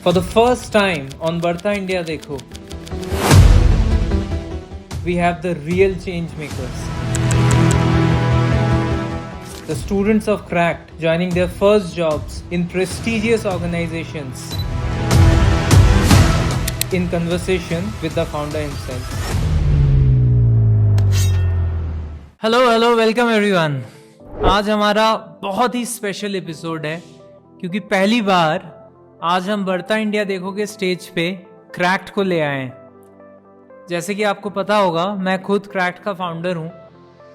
For the first time on Barta India Dekho, we have the real change makers. The students of Cracked joining their first jobs in prestigious organizations. In conversation with the founder himself. Hello welcome everyone. आज हमारा बहुत ही special episode है क्योंकि पहली बार आज हम बर्ता India देखो के स्टेज पे क्रैक्ट को ले आए हैं। जैसे कि आपको पता होगा, मैं खुद क्रैक्ट का फाउंडर हूँ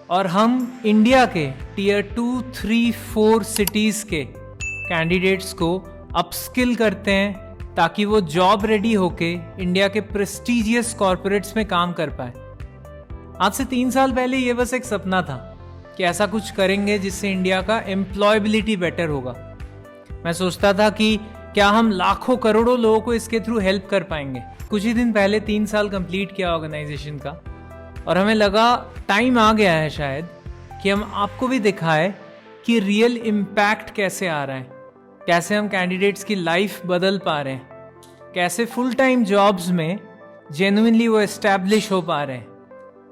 और हम इंडिया के टीयर 2, 3, 4 सिटीज़ के कैंडिडेट्स को अपस्किल करते हैं ताकि वो जॉब रेडी होके इंडिया के प्रेस्टिजियस कॉर्पोरेट्स में काम कर पाए। आज से 3 साल पहले ये बस एक सपना था कि ऐसा कुछ करेंगे जिससे इंडिया का एम्प्लॉयबिलिटी बेटर होगा। मैं सोचता था कि क्या हम लाखों करोड़ों लोगों को इसके थ्रू हेल्प कर पाएंगे। कुछ ही दिन पहले 3 साल कंप्लीट किया ऑर्गेनाइजेशन का और हमें लगा टाइम आ गया है शायद कि हम आपको भी दिखाएं कि रियल इम्पैक्ट कैसे आ रहा है, कैसे हम कैंडिडेट्स की लाइफ बदल पा रहे हैं, कैसे फुल टाइम जॉब्स में जेन्युइनली वो एस्टैब्लिश हो पा रहे हैं,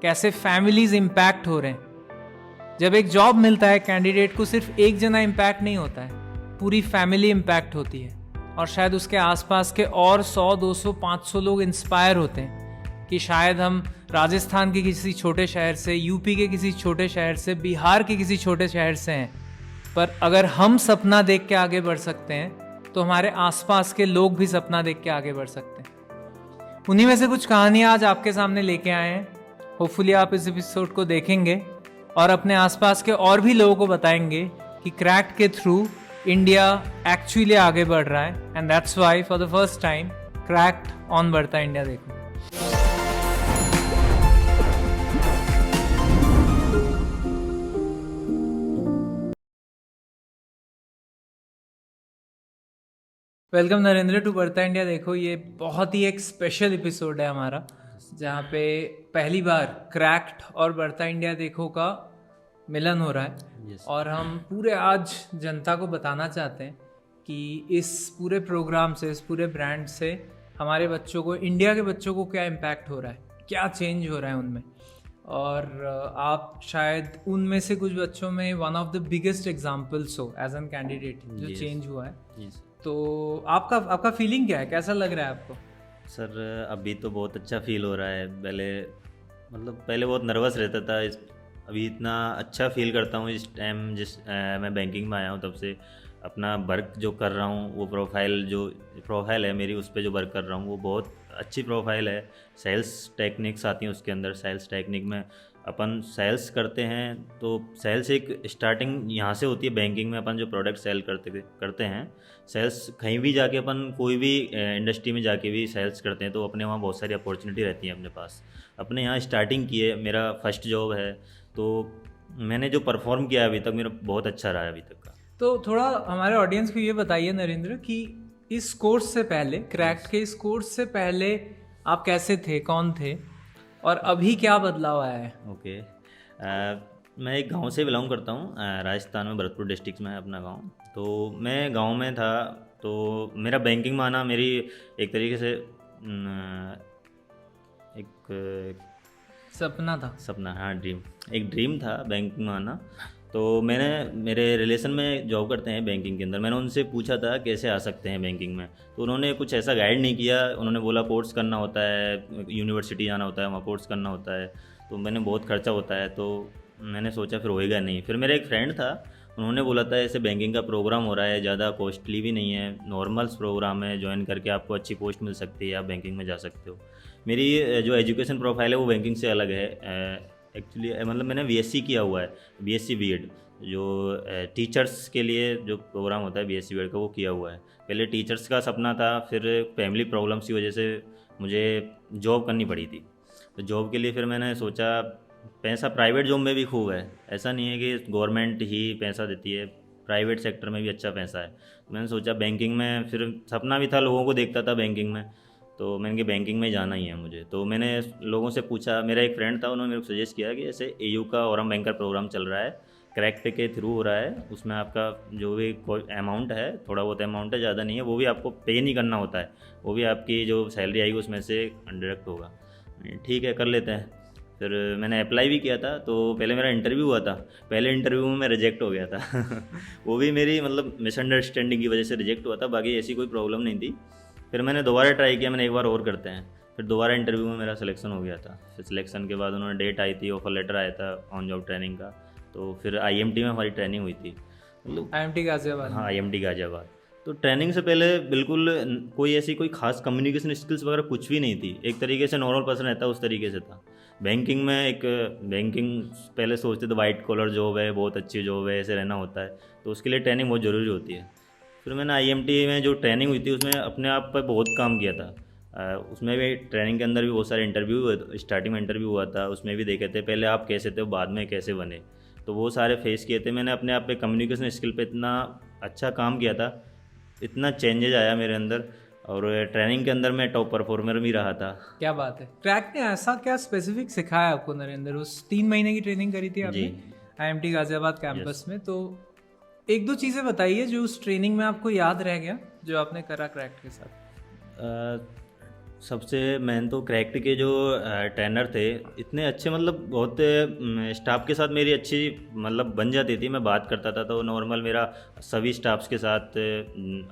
कैसे फैमिलीज इम्पैक्ट हो रहे हैं। जब एक जॉब मिलता है कैंडिडेट को, सिर्फ एक जना इम्पैक्ट नहीं होता है, पूरी फैमिली इम्पैक्ट होती है और शायद उसके आसपास के और 100, 200, 500 लोग इंस्पायर होते हैं कि शायद हम राजस्थान के किसी छोटे शहर से, यूपी के किसी छोटे शहर से, बिहार के किसी छोटे शहर से हैं, पर अगर हम सपना देख के आगे बढ़ सकते हैं तो हमारे आसपास के लोग भी सपना देख के आगे बढ़ सकते हैं। उन्हीं में से कुछ कहानियाँ आज आपके सामने लेके आए हैं। होपफुली आप इस एपिसोड को देखेंगे और अपने आसपास के और भी लोगों को बताएंगे कि क्रैक्ट के थ्रू इंडिया एक्चुअली आगे बढ़ रहा है। And that's why for the first time cracked on बढ़ता इंडिया देखो। वेलकम नरेंद्र टू बढ़ता इंडिया देखो। ये बहुत ही एक स्पेशल एपिसोड है हमारा, जहाँ पे पहली बार क्रैक्ट और बढ़ता इंडिया देखो का मिलन हो रहा है। और हम पूरे आज जनता को बताना चाहते हैं कि इस पूरे प्रोग्राम से, इस पूरे ब्रांड से हमारे बच्चों को, इंडिया के बच्चों को क्या इम्पैक्ट हो रहा है, क्या चेंज हो रहा है उनमें। और आप शायद उनमें से कुछ बच्चों में one of the biggest examples हो एज एन कैंडिडेट जो चेंज हुआ है। तो आपका फीलिंग क्या है, कैसा लग रहा है आपको? सर अभी तो बहुत अच्छा फील हो रहा है। पहले बहुत नर्वस रहता था, अभी इतना अच्छा फील करता हूँ इस टाइम मैं बैंकिंग में आया हूँ तब से। अपना वर्क जो कर रहा हूँ, वो प्रोफाइल है मेरी, उस पर जो वर्क कर रहा हूँ वो बहुत अच्छी प्रोफाइल है। सेल्स टेक्निक्स आती हैं उसके अंदर। सेल्स टेक्निक में अपन सेल्स करते हैं, तो सेल्स एक स्टार्टिंग यहाँ से होती है। बैंकिंग में अपन जो प्रोडक्ट सेल करते हैं, सेल्स कहीं भी जाके, अपन कोई भी इंडस्ट्री में जाके भी सेल्स करते हैं, तो अपने वहाँ बहुत सारी अपॉर्चुनिटी रहती है अपने पास। अपने यहाँ स्टार्टिंग की है, मेरा फर्स्ट जॉब है, तो मैंने जो परफॉर्म किया अभी तक मेरा बहुत अच्छा रहा है अभी तक का। तो थोड़ा हमारे ऑडियंस को ये बताइए नरेंद्र कि इस कोर्स से पहले, क्रैक्ट के इस कोर्स से पहले आप कैसे थे, कौन थे और अभी क्या बदलाव आया है? ओके, मैं एक गांव से बिलोंग करता हूँ, राजस्थान में भरतपुर डिस्ट्रिक्ट में है अपना गांव। तो मैं गांव में था, तो मेरा बैंकिंग में आना मेरी एक तरीके से एक सपना, हाँ, एक ड्रीम था बैंकिंग में आना। तो मैंने, मेरे रिलेशन में जॉब करते हैं बैंकिंग के अंदर, मैंने उनसे पूछा था कैसे आ सकते हैं बैंकिंग में, तो उन्होंने कुछ ऐसा गाइड नहीं किया। उन्होंने बोला कोर्स करना होता है, यूनिवर्सिटी जाना होता है, वहाँ कोर्स करना होता है, तो मैंने बहुत खर्चा होता है, तो मैंने सोचा फिर होएगा नहीं। फिर मेरा एक फ्रेंड था, उन्होंने बोला था ऐसे बैंकिंग का प्रोग्राम हो रहा है, ज़्यादा कॉस्टली भी नहीं है, नॉर्मल्स प्रोग्राम है, ज्वाइन करके आपको अच्छी पोस्ट मिल सकती है, आप बैंकिंग में जा सकते हो। मेरी जो एजुकेशन प्रोफाइल है वो बैंकिंग से अलग है एक्चुअली। मैंने बीएससी किया हुआ है, बीएससी बीएड, जो टीचर्स के लिए जो प्रोग्राम होता है बीएससी बीएड का, वो किया हुआ है। पहले टीचर्स का सपना था, फिर फैमिली प्रॉब्लम्स की वजह से मुझे जॉब करनी पड़ी थी। तो जॉब के लिए फिर मैंने सोचा, पैसा प्राइवेट जॉब में भी खूब है, ऐसा नहीं है कि गवर्नमेंट ही पैसा देती है, प्राइवेट सेक्टर में भी अच्छा पैसा है। मैंने सोचा बैंकिंग में, फिर सपना भी था, लोगों को देखता था बैंकिंग में, तो मैंने कहा बैंकिंग में जाना ही है मुझे। तो मैंने लोगों से पूछा, मेरा एक फ्रेंड था, उन्होंने मेरे को सजेस्ट किया कि ऐसे एयू का औरम बैंकर प्रोग्राम चल रहा है, क्रैक्ट के थ्रू हो रहा है, उसमें आपका जो भी कोई अमाउंट है, थोड़ा बहुत अमाउंट है, ज़्यादा नहीं है, वो भी आपको पे नहीं करना होता है, वो भी आपकी जो सैलरी आएगी उसमें से डिडक्ट होगा। ठीक है, कर लेते हैं। फिर मैंने अप्लाई भी किया था, तो पहले मेरा इंटरव्यू हुआ था, पहले इंटरव्यू में मैं रिजेक्ट हो गया था वो भी मेरी मतलब मिसअंडरस्टैंडिंग की वजह से रिजेक्ट हुआ था, बाकी ऐसी कोई प्रॉब्लम नहीं थी। फिर मैंने दोबारा ट्राई किया, मैंने एक बार और करते हैं, फिर दोबारा इंटरव्यू में मेरा सिलेक्शन हो गया था। फिर सिलेक्शन के बाद उन्होंने डेट आई थी, ऑफर लेटर आया था ऑन जॉब ट्रेनिंग का, तो फिर IMT में हमारी ट्रेनिंग हुई थी, मतलब IMT गाजियाबाद। हाँ, IMT गाजियाबाद। तो ट्रेनिंग से पहले बिल्कुल कोई ऐसी कोई खास कम्युनिकेशन स्किल्स वगैरह कुछ भी नहीं थी, एक तरीके से नॉर्मल पर्सन रहता है उस तरीके से था। बैंकिंग में एक बैंकिंग पहले सोचते थे वाइट कॉलर जॉब है, बहुत अच्छी जॉब है, ऐसे रहना होता है, तो उसके लिए ट्रेनिंग बहुत ज़रूरी होती है। फिर मैंने IMT में जो ट्रेनिंग हुई थी उसमें अपने आप पर बहुत काम किया था। उसमें भी ट्रेनिंग के अंदर भी बहुत सारे इंटरव्यू हुए, स्टार्टिंग में इंटरव्यू हुआ था, उसमें भी देखे थे पहले आप कैसे थे, बाद में कैसे बने, तो वो सारे फेस किए थे मैंने अपने आप पे। कम्युनिकेशन स्किल पे इतना अच्छा काम किया था, इतना चेंजेज आया मेरे अंदर, और ट्रेनिंग के अंदर मैं टॉप परफॉर्मर भी रहा था। क्या बात है। क्रैक ने ऐसा क्या स्पेसिफिक सिखाया आपको नरेंद्र? उस 3 महीने की ट्रेनिंग करी थी आपने IMT गाजियाबाद कैंपस में, तो एक दो चीज़ें बताइए जो उस ट्रेनिंग में आपको याद रह गया, जो आपने करा क्रैक के साथ। सबसे मेन तो क्रैक्ट के जो ट्रेनर थे इतने अच्छे, मतलब बहुत स्टाफ के साथ मेरी अच्छी मतलब बन जाती थी, मैं बात करता था तो नॉर्मल मेरा सभी स्टाफ्स के साथ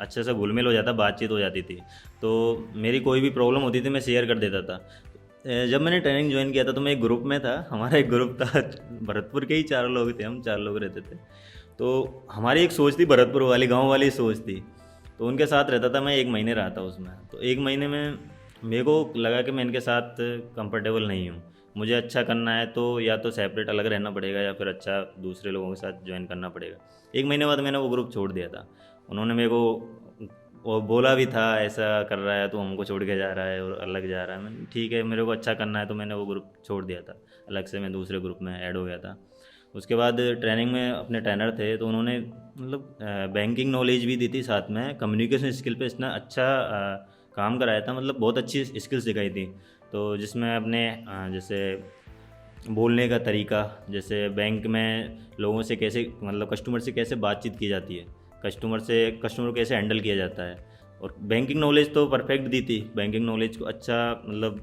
अच्छे से घुलमिल हो जाता, बातचीत हो जाती थी, तो मेरी कोई भी प्रॉब्लम होती थी मैं शेयर कर देता था। जब मैंने ट्रेनिंग ज्वाइन किया था तो मैं एक ग्रुप में था, हमारा एक ग्रुप था, भरतपुर के ही 4 लोग थे, हम 4 लोग रहते थे, तो हमारी एक सोच थी, भरतपुर वाली गाँव वाली सोच थी, तो उनके साथ रहता था मैं। 1 महीने रहा था उसमें, तो 1 महीने में मेरे को लगा कि मैं इनके साथ कंफर्टेबल नहीं हूँ, मुझे अच्छा करना है तो या तो सेपरेट अलग रहना पड़ेगा या फिर अच्छा दूसरे लोगों के साथ ज्वाइन करना पड़ेगा। 1 महीने बाद मैंने वो ग्रुप छोड़ दिया था। उन्होंने मेरे को वो बोला भी था ऐसा कर रहा है तो हमको छोड़ के जा रहा है और अलग जा रहा है। मैंने ठीक है, मेरे को अच्छा करना है, तो मैंने वो ग्रुप छोड़ दिया था, अलग से मैं दूसरे ग्रुप में ऐड हो गया था। उसके बाद ट्रेनिंग में अपने ट्रेनर थे तो उन्होंने मतलब बैंकिंग नॉलेज भी दी थी, साथ में कम्युनिकेशन स्किल पे इतना अच्छा काम कराया था, मतलब बहुत अच्छी स्किल्स सिखाई थी। तो जिसमें अपने जैसे बोलने का तरीका, जैसे बैंक में लोगों से कैसे मतलब कस्टमर से कैसे बातचीत की जाती है, कस्टमर को कैसे हैंडल किया जाता है, और बैंकिंग नॉलेज तो परफेक्ट दी थी। बैंकिंग नॉलेज को अच्छा मतलब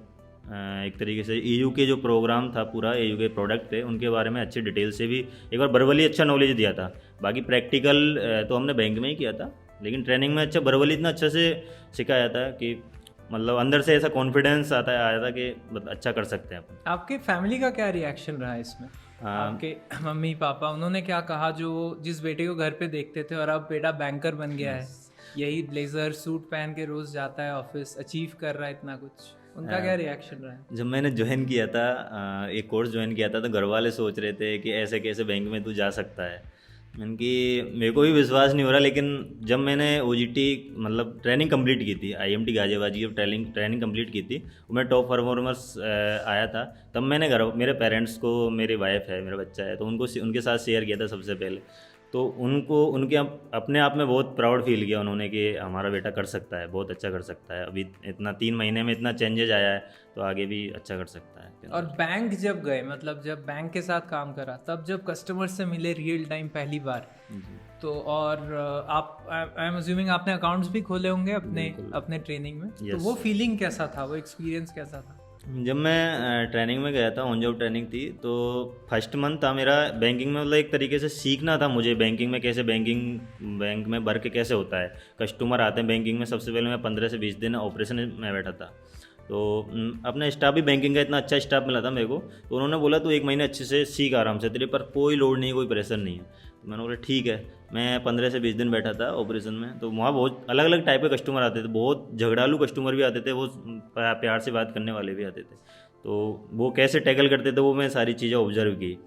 एक तरीके से EU के जो प्रोग्राम था, पूरा EU के प्रोडक्ट थे उनके बारे में अच्छी डिटेल से भी एक बार वर्बली अच्छा नॉलेज दिया था। बाकी प्रैक्टिकल तो हमने बैंक में ही किया था, लेकिन ट्रेनिंग में अच्छा वर्बली इतना अच्छा से सिखाया था कि मतलब अंदर से ऐसा कॉन्फिडेंस आया था कि अच्छा कर सकते हैं अपन। आपके फैमिली का क्या रिएक्शन रहा इसमें? आपके मम्मी पापा उन्होंने क्या कहा जो जिस बेटे को घर पे देखते थे और अब बेटा बैंकर बन गया है, यही ब्लेजर सूट पहन के रोज जाता है ऑफिस, अचीव कर रहा है इतना कुछ, उनका क्या रिएक्शन रहा है? जब मैंने ज्वाइन किया था, एक कोर्स ज्वाइन किया था, तो घर वाले सोच रहे थे कि ऐसे कैसे बैंक में तू जा सकता है। उनकी मेरे को भी विश्वास नहीं हो रहा, लेकिन जब मैंने OGT मतलब ट्रेनिंग कंप्लीट की थी, IMT गाजियाबाद की ट्रेनिंग कंप्लीट की थी, मैं टॉप परफॉर्मर्स आया था, तब मैंने मेरे पेरेंट्स को, मेरी वाइफ है, मेरा बच्चा है, तो उनके साथ शेयर किया था सबसे पहले। तो उनके अपने आप में बहुत प्राउड फील किया उन्होंने कि हमारा बेटा कर सकता है, बहुत अच्छा कर सकता है, अभी इतना 3 महीने में इतना चेंजेज आया है तो आगे भी अच्छा कर सकता है। और बैंक जब गए, मतलब जब बैंक के साथ काम करा, तब जब कस्टमर से मिले रियल टाइम पहली बार, तो और आप आई एम अज्यूमिंग आपने अकाउंट्स भी खोले होंगे अपने ट्रेनिंग में, तो वो फीलिंग कैसा था, वो एक्सपीरियंस कैसा था? जब मैं ट्रेनिंग में गया था, ऑन जॉब ट्रेनिंग थी, तो फर्स्ट मंथ था मेरा बैंकिंग में, मतलब एक तरीके से सीखना था मुझे बैंकिंग में, कैसे बैंक में वर्क कैसे होता है, कस्टमर आते हैं बैंकिंग में। सबसे पहले मैं 15 से 20 दिन ऑपरेशन में बैठा था, तो अपना स्टाफ भी बैंकिंग का इतना अच्छा स्टाफ मिला था मेरे को, तो उन्होंने बोला तो 1 महीने अच्छे से सीख आराम से, तेरे पर कोई लोड नहीं, कोई प्रेशर नहीं है। तो मैंने बोला ठीक है। मैं 15 से 20 दिन बैठा था ऑपरेशन में, तो वहाँ बहुत अलग अलग टाइप के कस्टमर आते थे, बहुत झगड़ालू कस्टमर भी आते थे, वो प्यार से बात करने वाले भी आते थे, तो वो कैसे टैकल करते थे वो मैं सारी चीज़ें ऑब्जर्व की।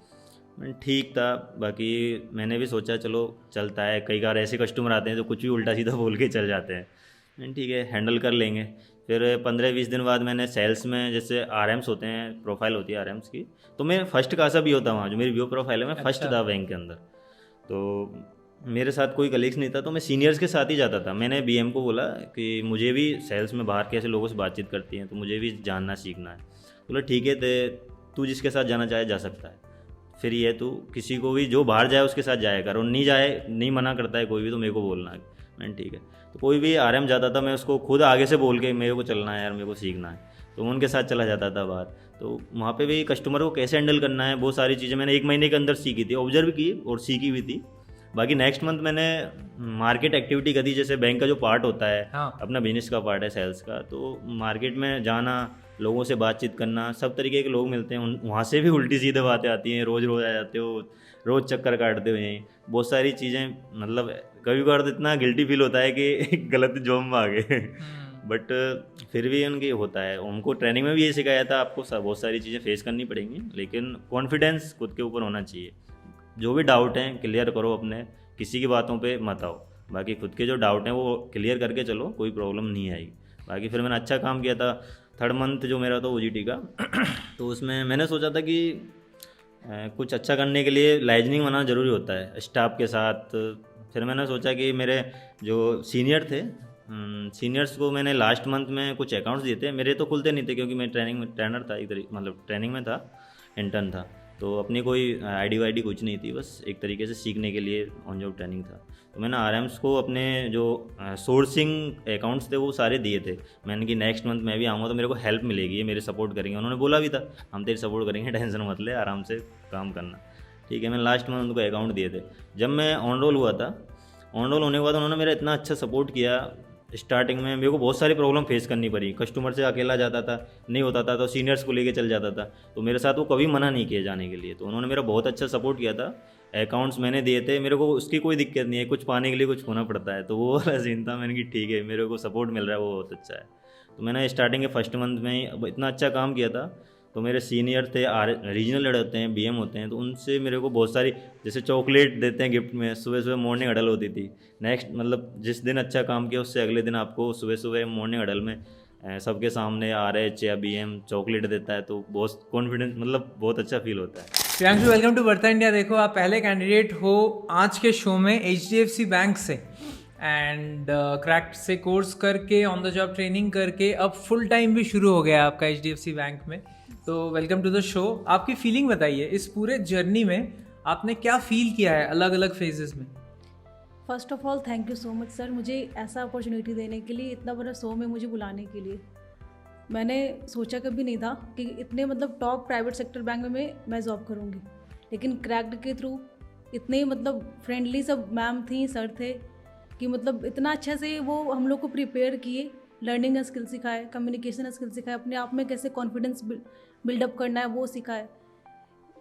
ठीक था। बाकी मैंने भी सोचा चलो चलता है, कई बार ऐसे कस्टमर आते हैं तो कुछ भी उल्टा सीधा बोल के चल जाते हैं, ठीक है हैंडल कर लेंगे। फिर 15-20 दिन बाद मैंने सेल्स में, जैसे RMs होते हैं, प्रोफाइल होती है RMs की, तो मैं फर्स्ट खासा भी होता वहाँ, जो मेरी व्यू प्रोफाइल है, मैं फर्स्ट था बैंक के अंदर। तो मेरे साथ कोई कलीग्स नहीं था, तो मैं सीनियर्स के साथ ही जाता था। मैंने BM को बोला कि मुझे भी सेल्स में बाहर कैसे लोगों से बातचीत करती हैं, तो मुझे भी जानना सीखना है। बोला ठीक है, तो तू जिसके साथ जाना चाहे जा सकता है। फिर ये तू किसी को भी जो बाहर जाए उसके साथ जाया कर, और नहीं जाए, नहीं मना करता है कोई भी तो मेरे को बोलना है। मैंने ठीक है। तो कोई भी RM जाता था, मैं उसको खुद आगे से बोल के मेरे को चलना है यार, मेरे को सीखना है, तो मैं उनके साथ चला जाता था बाहर। तो वहाँ पे भी कस्टमर को कैसे हैंडल करना है, बहुत सारी चीज़ें मैंने 1 महीने के अंदर सीखी थी, ऑब्जर्व की और सीखी भी थी। बाकी नेक्स्ट मंथ मैंने मार्केट एक्टिविटी करी, जैसे बैंक का जो पार्ट होता है, हाँ। अपना बिजनेस का पार्ट है सेल्स का, तो मार्केट में जाना, लोगों से बातचीत करना, सब तरीके के लोग मिलते हैं, वहाँ से भी उल्टी सीधे बातें आती हैं, रोज़ रोज़ आ जाते हो, रोज़ चक्कर काटते हो यहीं, बहुत सारी चीज़ें, मतलब कभी कभार तो इतना गिल्टी फील होता है कि गलत जॉब में आ गए, बट फिर भी उनकी होता है। उनको ट्रेनिंग में भी ये सिखाया था, आपको बहुत सारी चीज़ें फेस करनी पड़ेंगी, लेकिन कॉन्फिडेंस खुद के ऊपर होना चाहिए। जो भी डाउट हैं क्लियर करो अपने, किसी की बातों पे मत आओ, बाकी खुद के जो डाउट हैं वो क्लियर करके चलो, कोई प्रॉब्लम नहीं आएगी। बाकी फिर मैंने अच्छा काम किया था। 3rd मंथ जो मेरा था OGT का तो उसमें मैंने सोचा था कि कुछ अच्छा करने के लिए लाइजनिंग बनाना ज़रूरी होता है स्टाफ के साथ। फिर मैंने सोचा कि मेरे जो सीनियर थे, सीनियर्स को मैंने लास्ट मंथ में कुछ अकाउंट्स दिए थे, मेरे तो खुलते नहीं थे क्योंकि मैं ट्रेनर था, मतलब ट्रेनिंग में था, इंटर्न था, तो अपनी कोई ID वाईडी कुछ नहीं थी, बस एक तरीके से सीखने के लिए ऑन जॉब ट्रेनिंग था। तो मैंने RMs को अपने जो सोर्सिंग अकाउंट्स थे वो सारे दिए थे। मैंने कि नेक्स्ट मंथ मैं भी आऊँगा तो मेरे को हेल्प मिलेगी, ये मेरे सपोर्ट करेंगे। उन्होंने बोला भी था हम तेरी सपोर्ट करेंगे, टेंशन मत ले, आराम से काम करना, ठीक है। मैंने लास्ट मंथ उनको अकाउंट दिए थे। जब मैं ऑन रोल हुआ था, ऑन रोल होने के बाद उन्होंने मेरा इतना अच्छा सपोर्ट किया। स्टार्टिंग में मेरे को बहुत सारी प्रॉब्लम फेस करनी पड़ी, कस्टमर से अकेला जाता था, नहीं होता था तो सीनियर्स को लेके चल जाता था, तो मेरे साथ वो कभी मना नहीं किए जाने के लिए। तो उन्होंने मेरा बहुत अच्छा सपोर्ट किया था। अकाउंट्स मैंने दिए थे, मेरे को उसकी कोई दिक्कत नहीं है, कुछ पाने के लिए कुछ होना पड़ता है, तो वो वाला सीन था। मैंने कि ठीक है, मेरे को सपोर्ट मिल रहा है, वो बहुत अच्छा है। तो मैंने स्टार्टिंग के 1st मंथ में ही इतना अच्छा काम किया था। तो मेरे सीनियर थे, रीजनल हेड होते हैं, BM होते हैं, तो उनसे मेरे को बहुत सारी, जैसे चॉकलेट देते हैं गिफ्ट में, सुबह सुबह मॉर्निंग हडल होती थी। नेक्स्ट मतलब जिस दिन अच्छा काम किया उससे अगले दिन आपको सुबह सुबह मॉर्निंग हडल में सबके सामने RH या BM चॉकलेट देता है, तो बहुत कॉन्फिडेंस, मतलब बहुत अच्छा फील होता है। Priyanshu, welcome to Badhta India. देखो, आप पहले कैंडिडेट हो आज के शो में HDFC बैंक से, एंड क्रैक्ट से कोर्स करके, ऑन द जॉब ट्रेनिंग करके, अब फुल टाइम भी शुरू हो गया आपका HDFC बैंक में। तो वेलकम टू द शो। आपकी फीलिंग बताइए, इस पूरे जर्नी में आपने क्या फील किया है अलग अलग फेजेस में? First of all thank you so much sir, मुझे ऐसा अपॉर्चुनिटी देने के लिए, इतना बड़ा शो में मुझे बुलाने के लिए। मैंने सोचा कभी नहीं था कि इतने मतलब टॉप प्राइवेट सेक्टर बैंक में मैं जॉब करूँगी, लेकिन क्रैक्ड के थ्रू इतने मतलब फ्रेंडली सब मैम थी, सर थे, कि मतलब इतना अच्छा से वो हम लोग को प्रिपेयर किए, लर्निंग स्किल सिखाए, कम्युनिकेशन स्किल सिखाए, अपने आप में कैसे कॉन्फिडेंस बिल्डअप करना है वो सिखाए।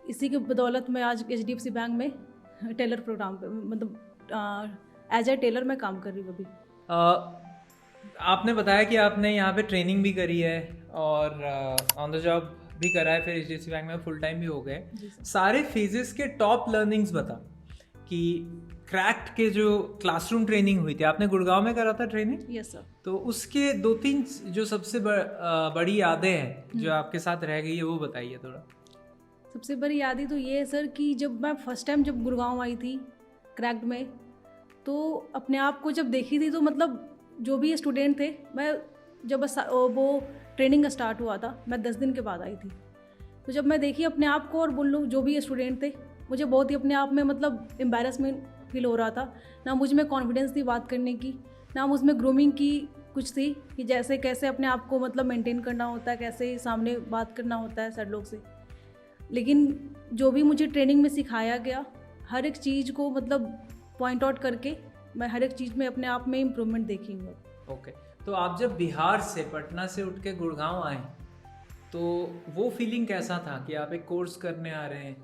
इसी की बदौलत मैं आज HDFC बैंक में टेलर प्रोग्राम पे, मतलब एज ए टेलर मैं काम कर रही हूँ अभी। आपने बताया कि आपने यहाँ पे ट्रेनिंग भी करी है और ऑन द जॉब भी करा है, फिर HDFC बैंक में फुल टाइम भी हो गए। सारे फेजेस के टॉप लर्निंग्स बता कि क्रैक्ट के जो क्लासरूम ट्रेनिंग हुई थी, आपने गुड़गांव में करा था ट्रेनिंग? Yes sir. तो उसके 2-3 जो सबसे बड़ी यादें हैं जो आपके साथ रह गई है, वो बताइए थोड़ा। सबसे बड़ी यादें तो ये है सर कि जब मैं फर्स्ट टाइम जब गुड़गांव आई थी क्रैक्ड में, तो अपने आप को जब देखी थी, तो मतलब जो भी स्टूडेंट थे, मैं जब वो ट्रेनिंग स्टार्ट हुआ था, मैं 10 दिन के बाद आई थी, तो जब मैं देखी अपने आप को और बोल लूँ जो भी स्टूडेंट थे, मुझे बहुत ही अपने आप में मतलब एम्बैरेसमेंट फील हो रहा था। ना मुझ में कॉन्फिडेंस थी बात करने की, ना मुझ में ग्रूमिंग की कुछ थी कि जैसे कैसे अपने आप को मतलब मेंटेन करना होता है, कैसे सामने बात करना होता है सर लोग से। लेकिन जो भी मुझे ट्रेनिंग में सिखाया गया, हर एक चीज़ को मतलब पॉइंट आउट करके मैं हर एक चीज़ में अपने आप में इम्प्रूवमेंट देखी हूँ। ओके, तो आप जब बिहार से, पटना से उठ के गुड़गांव आए, तो वो फीलिंग कैसा था कि आप एक कोर्स करने आ रहे हैं?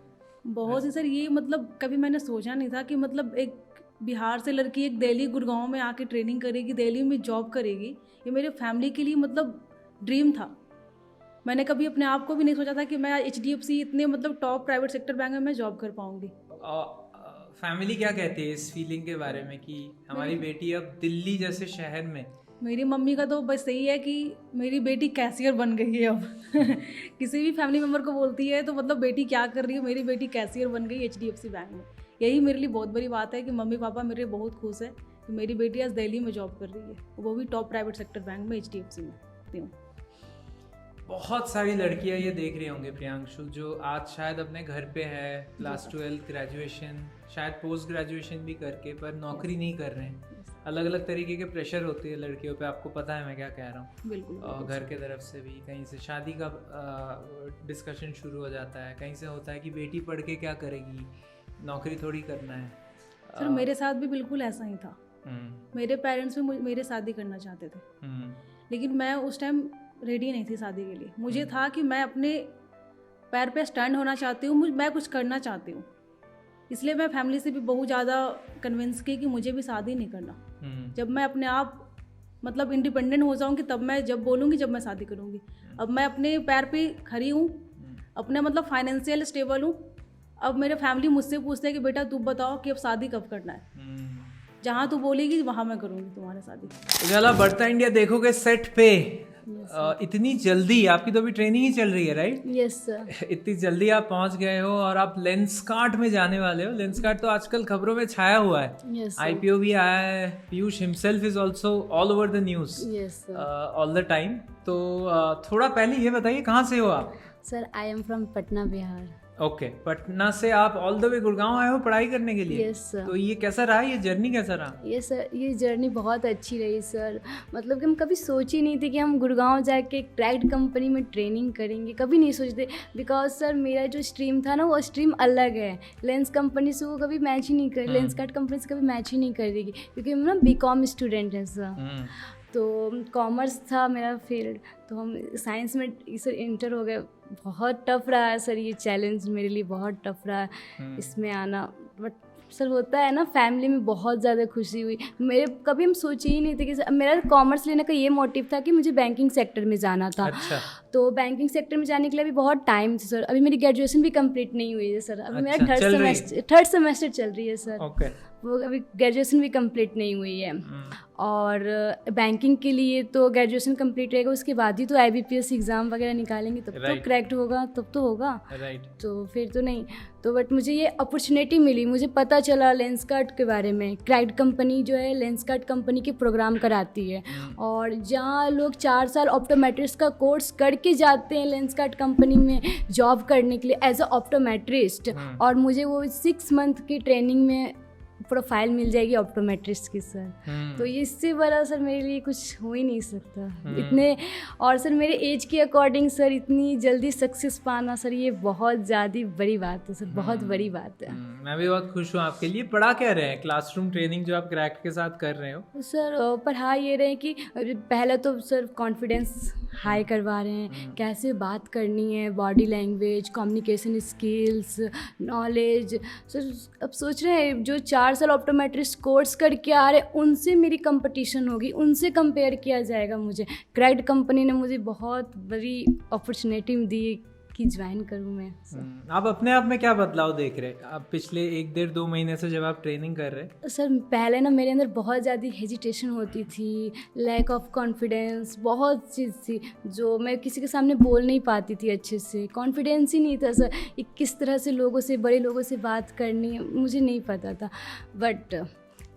बहुत ही सर, ये मतलब कभी मैंने सोचा नहीं था कि मतलब एक बिहार से लड़की एक दिल्ली गुड़गांव में आके ट्रेनिंग करेगी, दिल्ली में जॉब करेगी। ये मेरे फैमिली के लिए मतलब ड्रीम था। मैंने कभी अपने आप को भी नहीं सोचा था कि मैं HDFC इतने मतलब टॉप प्राइवेट सेक्टर बैंक में मैं जॉब कर पाऊंगी। फैमिली क्या कहती है इस फीलिंग के बारे में कि हमारी बेटी अब दिल्ली जैसे शहर में? मेरी मम्मी का तो बस यही है कि मेरी बेटी कैशियर बन गई है अब। किसी भी फैमिली मेम्बर को बोलती है तो मतलब बेटी क्या कर रही है, मेरी बेटी कैशियर बन गई HDFC बैंक में। यही मेरे लिए बहुत बड़ी बात है कि मम्मी पापा मेरे बहुत खुश है कि मेरी बेटी आज दिल्ली में जॉब कर रही है, वो भी टॉप प्राइवेट सेक्टर बैंक में HDFC में। बहुत सारी लड़कियां ये देख रही होंगी प्रियांशु, जो आज शायद अपने घर पे है, क्लास 12 ग्रेजुएशन, शायद पोस्ट ग्रेजुएशन भी करके, पर नौकरी नहीं कर रहे हैं। अलग अलग तरीके के प्रेशर होती है लड़कियों पे, आपको पता है मैं क्या कह रहा हूँ। बिल्कुल घर के तरफ से भी, कहीं से शादी का डिस्कशन शुरू हो जाता है, कहीं से होता है कि बेटी पढ़ के क्या करेगी, नौकरी थोड़ी करना है। सर मेरे साथ भी बिल्कुल ऐसा ही था। मेरे पेरेंट्स भी मेरे शादी करना चाहते थे, लेकिन मैं उस टाइम रेडी नहीं थी शादी के लिए। मुझे था कि मैं अपने पैर पे स्टैंड होना चाहती हूँ, मैं कुछ करना चाहती हूँ। इसलिए मैं फैमिली से भी बहुत ज़्यादा कन्विंस की कि मुझे भी शादी नहीं करना। जब मैं अपने आप मतलब इंडिपेंडेंट हो जाऊँगी तब मैं जब बोलूँगी, जब मैं शादी करूँगी। अब मैं अपने पैर पे खड़ी हूँ, अपने मतलब फाइनेंशियल स्टेबल हूँ। अब मेरे फैमिली मुझसे पूछते हैं कि बेटा तू बताओ कि अब शादी कब करना है, जहाँ तू बोलेगी वहाँ मैं करूँगी तुम्हारी शादी। उजाला बढ़ता इंडिया देखोगे सेट पे इतनी जल्दी, आपकी तो अभी ट्रेनिंग ही चल रही है राइट? Yes sir. इतनी जल्दी आप पहुंच गए हो और आप लेंसकार्ट में जाने वाले हो। लेंसकार्ट तो आजकल खबरों में छाया हुआ है। Yes, sir. आईपीओ भी आया है, Piyush himself is also all over the news Yes, sir. All the time. तो थोड़ा पहले ये बताइए कहाँ से हो आप? Sir I am from Patna Bihar. Okay, Patna से आप ऑल द वे गुड़गांव आए हो पढ़ाई करने के लिए? Yes sir. तो ये कैसा रहा, ये जर्नी कैसा रहा? ये सर ये जर्नी बहुत अच्छी रही सर। मतलब कि हम कभी सोच ही नहीं थे कि हम गुड़गांव जाके क्रैक्ड कंपनी में ट्रेनिंग करेंगे, कभी नहीं सोचते। बिकॉज सर मेरा जो स्ट्रीम था ना वो स्ट्रीम अलग है, लेंस कंपनी से वो कभी मैच ही नहीं कर, लेंस कार्ट कंपनी से कभी मैच ही नहीं करेगी, क्योंकि हम ना बीकॉम स्टूडेंट हैं सर। तो कॉमर्स था मेरा फील्ड, तो हम साइंस में सर इंटर हो गए। बहुत टफ रहा है सर, ये चैलेंज मेरे लिए बहुत टफ रहा है इसमें आना। बट सर होता है ना, फैमिली में बहुत ज़्यादा खुशी हुई। मेरे कभी हम सोचे ही नहीं थे कि मेरा कॉमर्स लेने का ये मोटिव था कि मुझे बैंकिंग सेक्टर में जाना था। अच्छा। तो बैंकिंग सेक्टर में जाने के लिए अभी बहुत टाइम था सर। अभी मेरी ग्रेजुएशन भी कंप्लीट नहीं हुई है सर। अभी मेरा थर्ड सेमेस्टर चल रही है सर। ओके। वो अभी ग्रेजुएशन भी कंप्लीट नहीं हुई है। और बैंकिंग के लिए तो ग्रेजुएशन कंप्लीट रहेगा, उसके बाद ही तो IBPS एग्ज़ाम वगैरह निकालेंगे, तब तो क्रैक्ड होगा, तब तो होगा। राइट। तो फिर तो नहीं। तो बट मुझे ये अपॉर्चुनिटी मिली, मुझे पता चला लेंसकार्ट के बारे में। क्रैक्ड कंपनी जो है लेंसकार्ट कंपनी के प्रोग्राम कराती है, और जहाँ लोग 4 साल ऑप्टोमेट्रिस्ट का कोर्स करके जाते हैं लेंसकार्ट कंपनी में जॉब करने के लिए एज अ ऑप्टोमेट्रिस्ट, और मुझे वो 6 मंथ की ट्रेनिंग में प्रोफाइल मिल जाएगी ऑप्टोमेट्रिस्ट की सर। तो ये इससे बड़ा सर मेरे लिए कुछ हो ही नहीं सकता इतने। और सर मेरे एज के अकॉर्डिंग सर इतनी जल्दी सक्सेस पाना सर, ये बहुत ज़्यादा बड़ी बात है सर, बहुत बड़ी बात है। मैं भी बहुत खुश हूँ आपके लिए। पढ़ा क्या रहे हैं क्लासरूम ट्रेनिंग जो आप क्रैक्ड के साथ कर रहे हो? सर पढ़ा ये रहे कि पहले तो सर कॉन्फिडेंस हाई करवा रहे हैं, कैसे बात करनी है, body language, communication skills, knowledge. Sir अब सोच रहे हैं जो 4 साल ऑप्टोमेट्रिस्ट कोर्स करके आ रहे उनसे मेरी कंपटीशन होगी, उनसे कंपेयर किया जाएगा मुझे। क्रैक्ड कंपनी ने मुझे बहुत बड़ी अपॉर्चुनिटी दी कि ज्वाइन करूँ मैं। आप अपने आप में क्या बदलाव देख रहे हैं आप पिछले 1-1.5-2 महीने से जब आप ट्रेनिंग कर रहे हैं? सर पहले ना मेरे अंदर बहुत ज़्यादा हेजिटेशन होती थी, लैक ऑफ कॉन्फिडेंस, बहुत चीज़ थी जो मैं किसी के सामने बोल नहीं पाती थी अच्छे से। कॉन्फिडेंस ही नहीं था सर, किस तरह से लोगों से, बड़े लोगों से बात करनी मुझे नहीं पता था। बट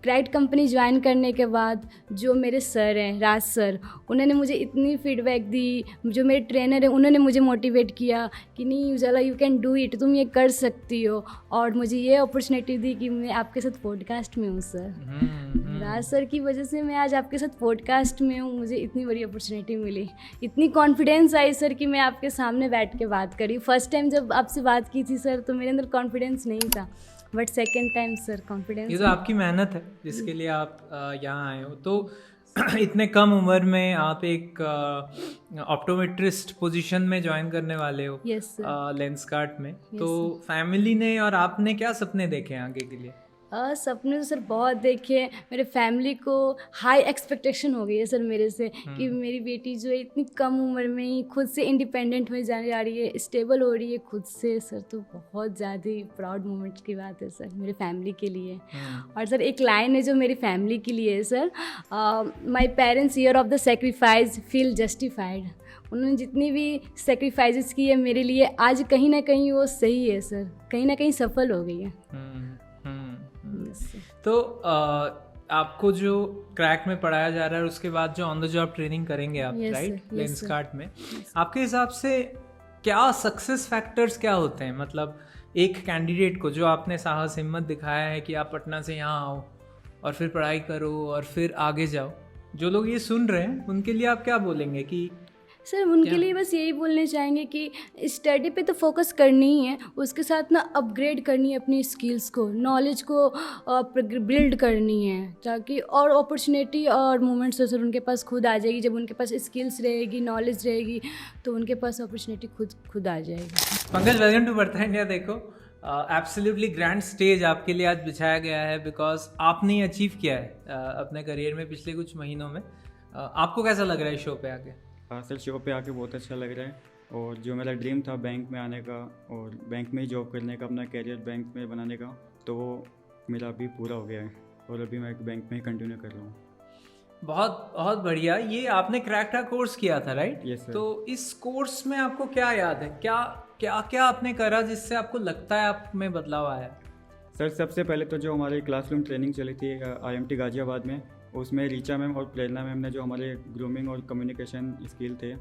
क्रैक्ड कंपनी ज्वाइन करने के बाद जो मेरे सर हैं, राज सर, उन्होंने मुझे इतनी फीडबैक दी, जो मेरे ट्रेनर हैं उन्होंने मुझे मोटिवेट किया कि नहीं उजाला यू कैन डू इट, तुम ये कर सकती हो। और मुझे ये अपॉर्चुनिटी दी कि मैं आपके साथ पॉडकास्ट में हूँ सर। राज सर की वजह से मैं आज आपके साथ पॉडकास्ट में हूँ। मुझे इतनी बड़ी अपॉर्चुनिटी मिली, इतनी कॉन्फिडेंस आई सर कि मैं आपके सामने बैठ के बात करी। फर्स्ट टाइम जब आपसे बात की थी सर तो मेरे अंदर कॉन्फिडेंस नहीं था, but second time sir confidence. ये तो आपकी मेहनत है जिसके लिए आप यहाँ आए हो। तो इतने कम उम्र में आप एक ऑप्टोमेट्रिस्ट पोजीशन में ज्वाइन करने वाले हो। Yes sir. लेंसकार्ट में। तो फैमिली ने और आपने क्या सपने देखे हैं आगे के लिए? सपने तो सर बहुत देखे। मेरे फैमिली को हाई एक्सपेक्टेशन हो गई है सर मेरे से कि मेरी बेटी जो है इतनी कम उम्र में ही खुद से इंडिपेंडेंट में जाने जा रही है, स्टेबल हो रही है खुद से सर। तो बहुत ज़्यादा प्राउड मोमेंट की बात है सर मेरे फैमिली के लिए। और सर एक लाइन है जो मेरी फैमिली के लिए है sir, my parents year of the sacrifice feel justified. उन्होंने जितनी भी सेक्रीफाइसेस की है मेरे लिए, आज कहीं ना कहीं वो सही है सर, कहीं ना कहीं सफल हो गई है। तो आपको जो क्रैक में पढ़ाया जा रहा है उसके बाद जो ऑन द जॉब ट्रेनिंग करेंगे आप, Yes, right, sir. Yes, Lenskart में, आपके हिसाब से क्या सक्सेस फैक्टर्स क्या होते हैं? मतलब एक कैंडिडेट को जो आपने साहस हिम्मत दिखाया है कि आप पटना से यहाँ आओ और फिर पढ़ाई करो और फिर आगे जाओ, जो लोग ये सुन रहे हैं उनके लिए आप क्या बोलेंगे कि सर उनके लिए बस यही बोलने चाहेंगे कि स्टडी पे तो फोकस करनी ही है, उसके साथ ना अपग्रेड करनी है अपनी स्किल्स को, नॉलेज को बिल्ड करनी है, ताकि और अपॉर्चुनिटी और मोमेंट्स तो सर उनके पास खुद आ जाएगी। जब उनके पास स्किल्स रहेगी, नॉलेज रहेगी, तो उनके पास अपॉर्चुनिटी खुद आ जाएगी। Pankaj, welcome to Badhta India. देखो, एब्सोल्युटली ग्रैंड स्टेज आपके लिए आज बिछाया गया है, बिकॉज आपने अचीव किया है अपने करियर में पिछले कुछ महीनों में। आपको कैसा लग रहा है शो पे आके? सर शो पे आके बहुत अच्छा लग रहा है, और जो मेरा ड्रीम था बैंक में आने का और बैंक में ही जॉब करने का, अपना कैरियर बैंक में बनाने का, तो वो मेरा अभी पूरा हो गया है और अभी मैं बैंक में ही कंटिन्यू कर रहा हूँ। बहुत बहुत बढ़िया। ये आपने क्रैक का कोर्स किया था, राइट? Yes, sir. तो इस कोर्स में आपको क्या याद है, क्या क्या क्या आपने करा जिससे आपको लगता है आप में बदलाव आया? सर सबसे पहले तो जो हमारी क्लासरूम ट्रेनिंग चली थी IMT गाजियाबाद में, उसमें रीचा मैम और प्रेरणा मैम ने जो हमारे ग्रूमिंग और कम्युनिकेशन स्किल थे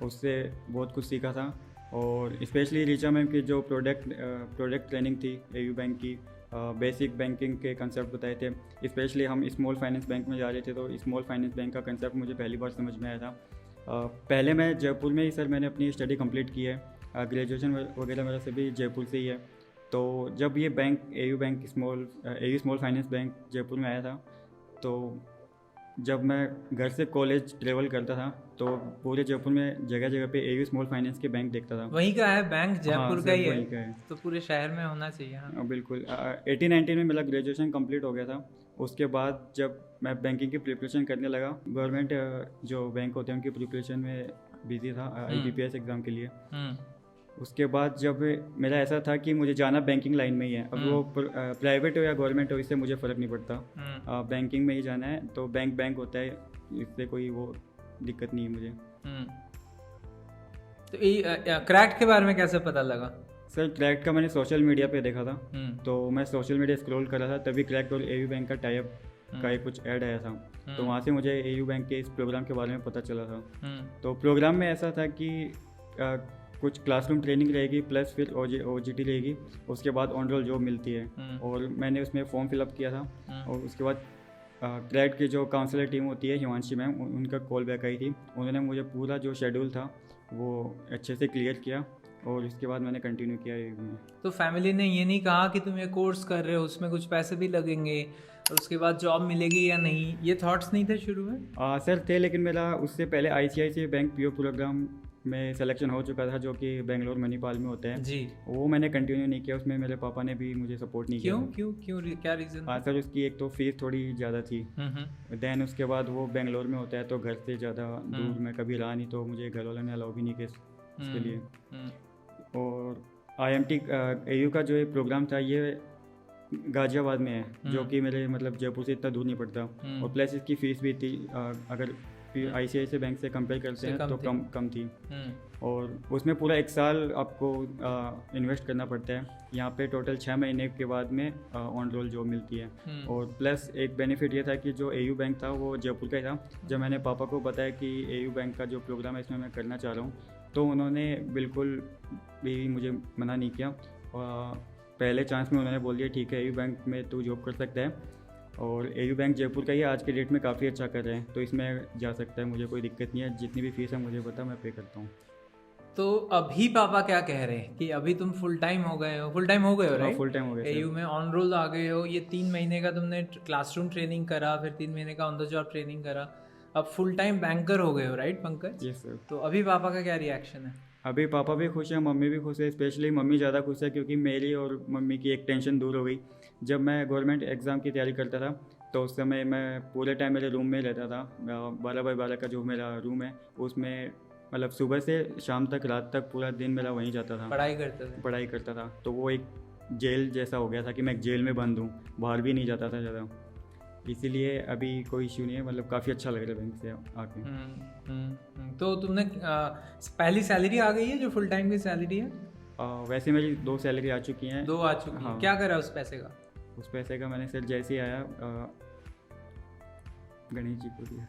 उससे बहुत कुछ सीखा था। और स्पेशली रीचा मैम की जो प्रोडक्ट ट्रेनिंग थी AU बैंक की, बेसिक बैंकिंग के कंसेप्ट बताए थे। स्पेशली हम स्मॉल फाइनेंस बैंक में जा रहे थे, तो स्मॉल फाइनेंस बैंक का कंसेप्ट मुझे पहली बार समझ में आया था। पहले मैं जयपुर में ही सर मैंने अपनी स्टडी कंप्लीट की है, ग्रेजुएशन वगैरह मेरा सभी जयपुर से ही है। तो जब ये bank AU small finance bank Jaipur में आया था, तो जब मैं घर से कॉलेज ट्रेवल करता था तो पूरे जयपुर में जगह जगह पे AU स्मॉल फाइनेंस के बैंक देखता था। वहीं का है बैंक, जयपुर हाँ, का ही वहीं का है। तो पूरे शहर में होना चाहिए। हाँ। बिल्कुल। 18-19 में मेरा ग्रेजुएशन कंप्लीट हो गया था। उसके बाद जब मैं बैंकिंग की प्रिपरेशन करने लगा, गवर्नमेंट जो बैंक होते हैं उनकी प्रिपरेशन में बिजी था IBPS एग्ज़ाम के लिए। उसके बाद जब मेरा ऐसा था कि मुझे जाना बैंकिंग लाइन में ही है, अब वो प्राइवेट हो या गवर्नमेंट हो इससे मुझे फ़र्क नहीं पड़ता, बैंकिंग में ही जाना है, तो बैंक होता है, इससे कोई वो दिक्कत नहीं है मुझे। तो ये क्रैक के बारे में कैसे पता लगा? सर क्रैक का मैंने सोशल मीडिया पे देखा था, तो मैं सोशल मीडिया स्क्रॉल कर रहा था, तभी क्रैक और AU बैंक का टाइप का एक कुछ ऐड आया था, तो वहाँ से मुझे AU बैंक के इस प्रोग्राम के बारे में पता चला था। तो प्रोग्राम में ऐसा था कि कुछ क्लासरूम ट्रेनिंग रहेगी प्लस फिर OJT रहेगी, उसके बाद ऑन रोल जॉब मिलती है। और मैंने उसमें फॉर्म फिलअप किया था, और उसके बाद क्रैक की जो काउंसलर टीम होती है हिमांशी मैम, उनका कॉल बैक आई थी, उन्होंने मुझे पूरा जो शेड्यूल था वो अच्छे से क्लियर किया, और इसके बाद मैंने कंटिन्यू किया AU में। तो फैमिली ने ये नहीं कहा कि तुम ये कोर्स कर रहे हो उसमें कुछ पैसे भी लगेंगे और उसके बाद जॉब मिलेगी या नहीं, ये थॉट्स नहीं थे शुरू में? सर थे, लेकिन मेरा उससे पहले ICICI बैंक PO प्रोग्राम में सिलेक्शन हो चुका था, जो कि बेंगलोर मणिपाल में होता है जी। वो मैंने कंटिन्यू नहीं किया, उसमें मेरे पापा ने भी मुझे सपोर्ट नहीं किया। क्यों क्या रीज़न? हाँ सर, उसकी एक तो फीस थोड़ी ज़्यादा थी, देन उसके बाद वो बेंगलोर में होता है तो घर से ज़्यादा दूर मैं कभी रहा नहीं, तो मुझे घर वालों ने अलाउ भी नहीं किया इसके लिए। और IMT AU का जो ये प्रोग्राम था ये गाजियाबाद में है, जो कि मेरे मतलब जयपुर से इतना दूर नहीं पड़ता, और प्लस इसकी फ़ीस भी थी अगर ICICI बैंक से कंपेयर करते हैं तो कम थी। और उसमें पूरा 1 साल आपको इन्वेस्ट करना पड़ता है। यहाँ पे टोटल 6 महीने के बाद में ऑन रोल जॉब मिलती है। और प्लस एक बेनिफिट ये था कि जो AU बैंक था वो जयपुर का ही था। जब मैंने पापा को बताया कि AU बैंक का जो प्रोग्राम है इसमें मैं करना चाह रहा हूँ, तो उन्होंने बिल्कुल भी मुझे मना नहीं किया, और पहले चांस में उन्होंने बोल दिया ठीक है AU बैंक में तू जॉब कर सकता है, और AU बैंक जयपुर का ही आज के डेट में काफ़ी अच्छा कर रहे हैं, तो इसमें जा सकता है, मुझे कोई दिक्कत नहीं है, जितनी भी फीस है मुझे पता मैं पे करता हूँ। तो अभी पापा क्या कह रहे हैं कि अभी तुम फुल टाइम हो गए हो राइट? फुल टाइम हो गए, AU में ऑन रोल आ गए हो, ये 3 महीने का तुमने क्लासरूम ट्रेनिंग करा, फिर 3 महीने का ऑन द जॉब ट्रेनिंग करा, अब फुल टाइम बैंकर हो गए हो, राइट पंकज? Yes sir. तो अभी पापा का क्या रिएक्शन है? अभी पापा भी खुश हैं, मम्मी भी खुश है, स्पेशली मम्मी ज़्यादा खुश है क्योंकि मेरी और मम्मी की एक टेंशन दूर हो गई। जब मैं गवर्नमेंट एग्ज़ाम की तैयारी करता था तो उस समय मैं पूरे टाइम मेरे रूम में रहता था, 12x12 का जो मेरा रूम है उसमें, मतलब सुबह से शाम तक रात तक पूरा दिन मेरा वहीं जाता था, पढ़ाई करता था। तो वो एक जेल जैसा हो गया था कि मैं एक जेल में बंद हूँ, बाहर भी नहीं जाता था ज़्यादा, इसीलिए अभी कोई इश्यू नहीं है, मतलब काफ़ी अच्छा लग रहा है बैंक से आके। तो तुमने पहली सैलरी आ गई है जो फुल टाइम की सैलरी है? वैसे मेरी 2 सैलरी आ चुकी हैं। 2 आ चुकी हैं। क्या करा उस पैसे का? उस पैसे का मैंने सर जैसे ही आया गणेश जी को दिया।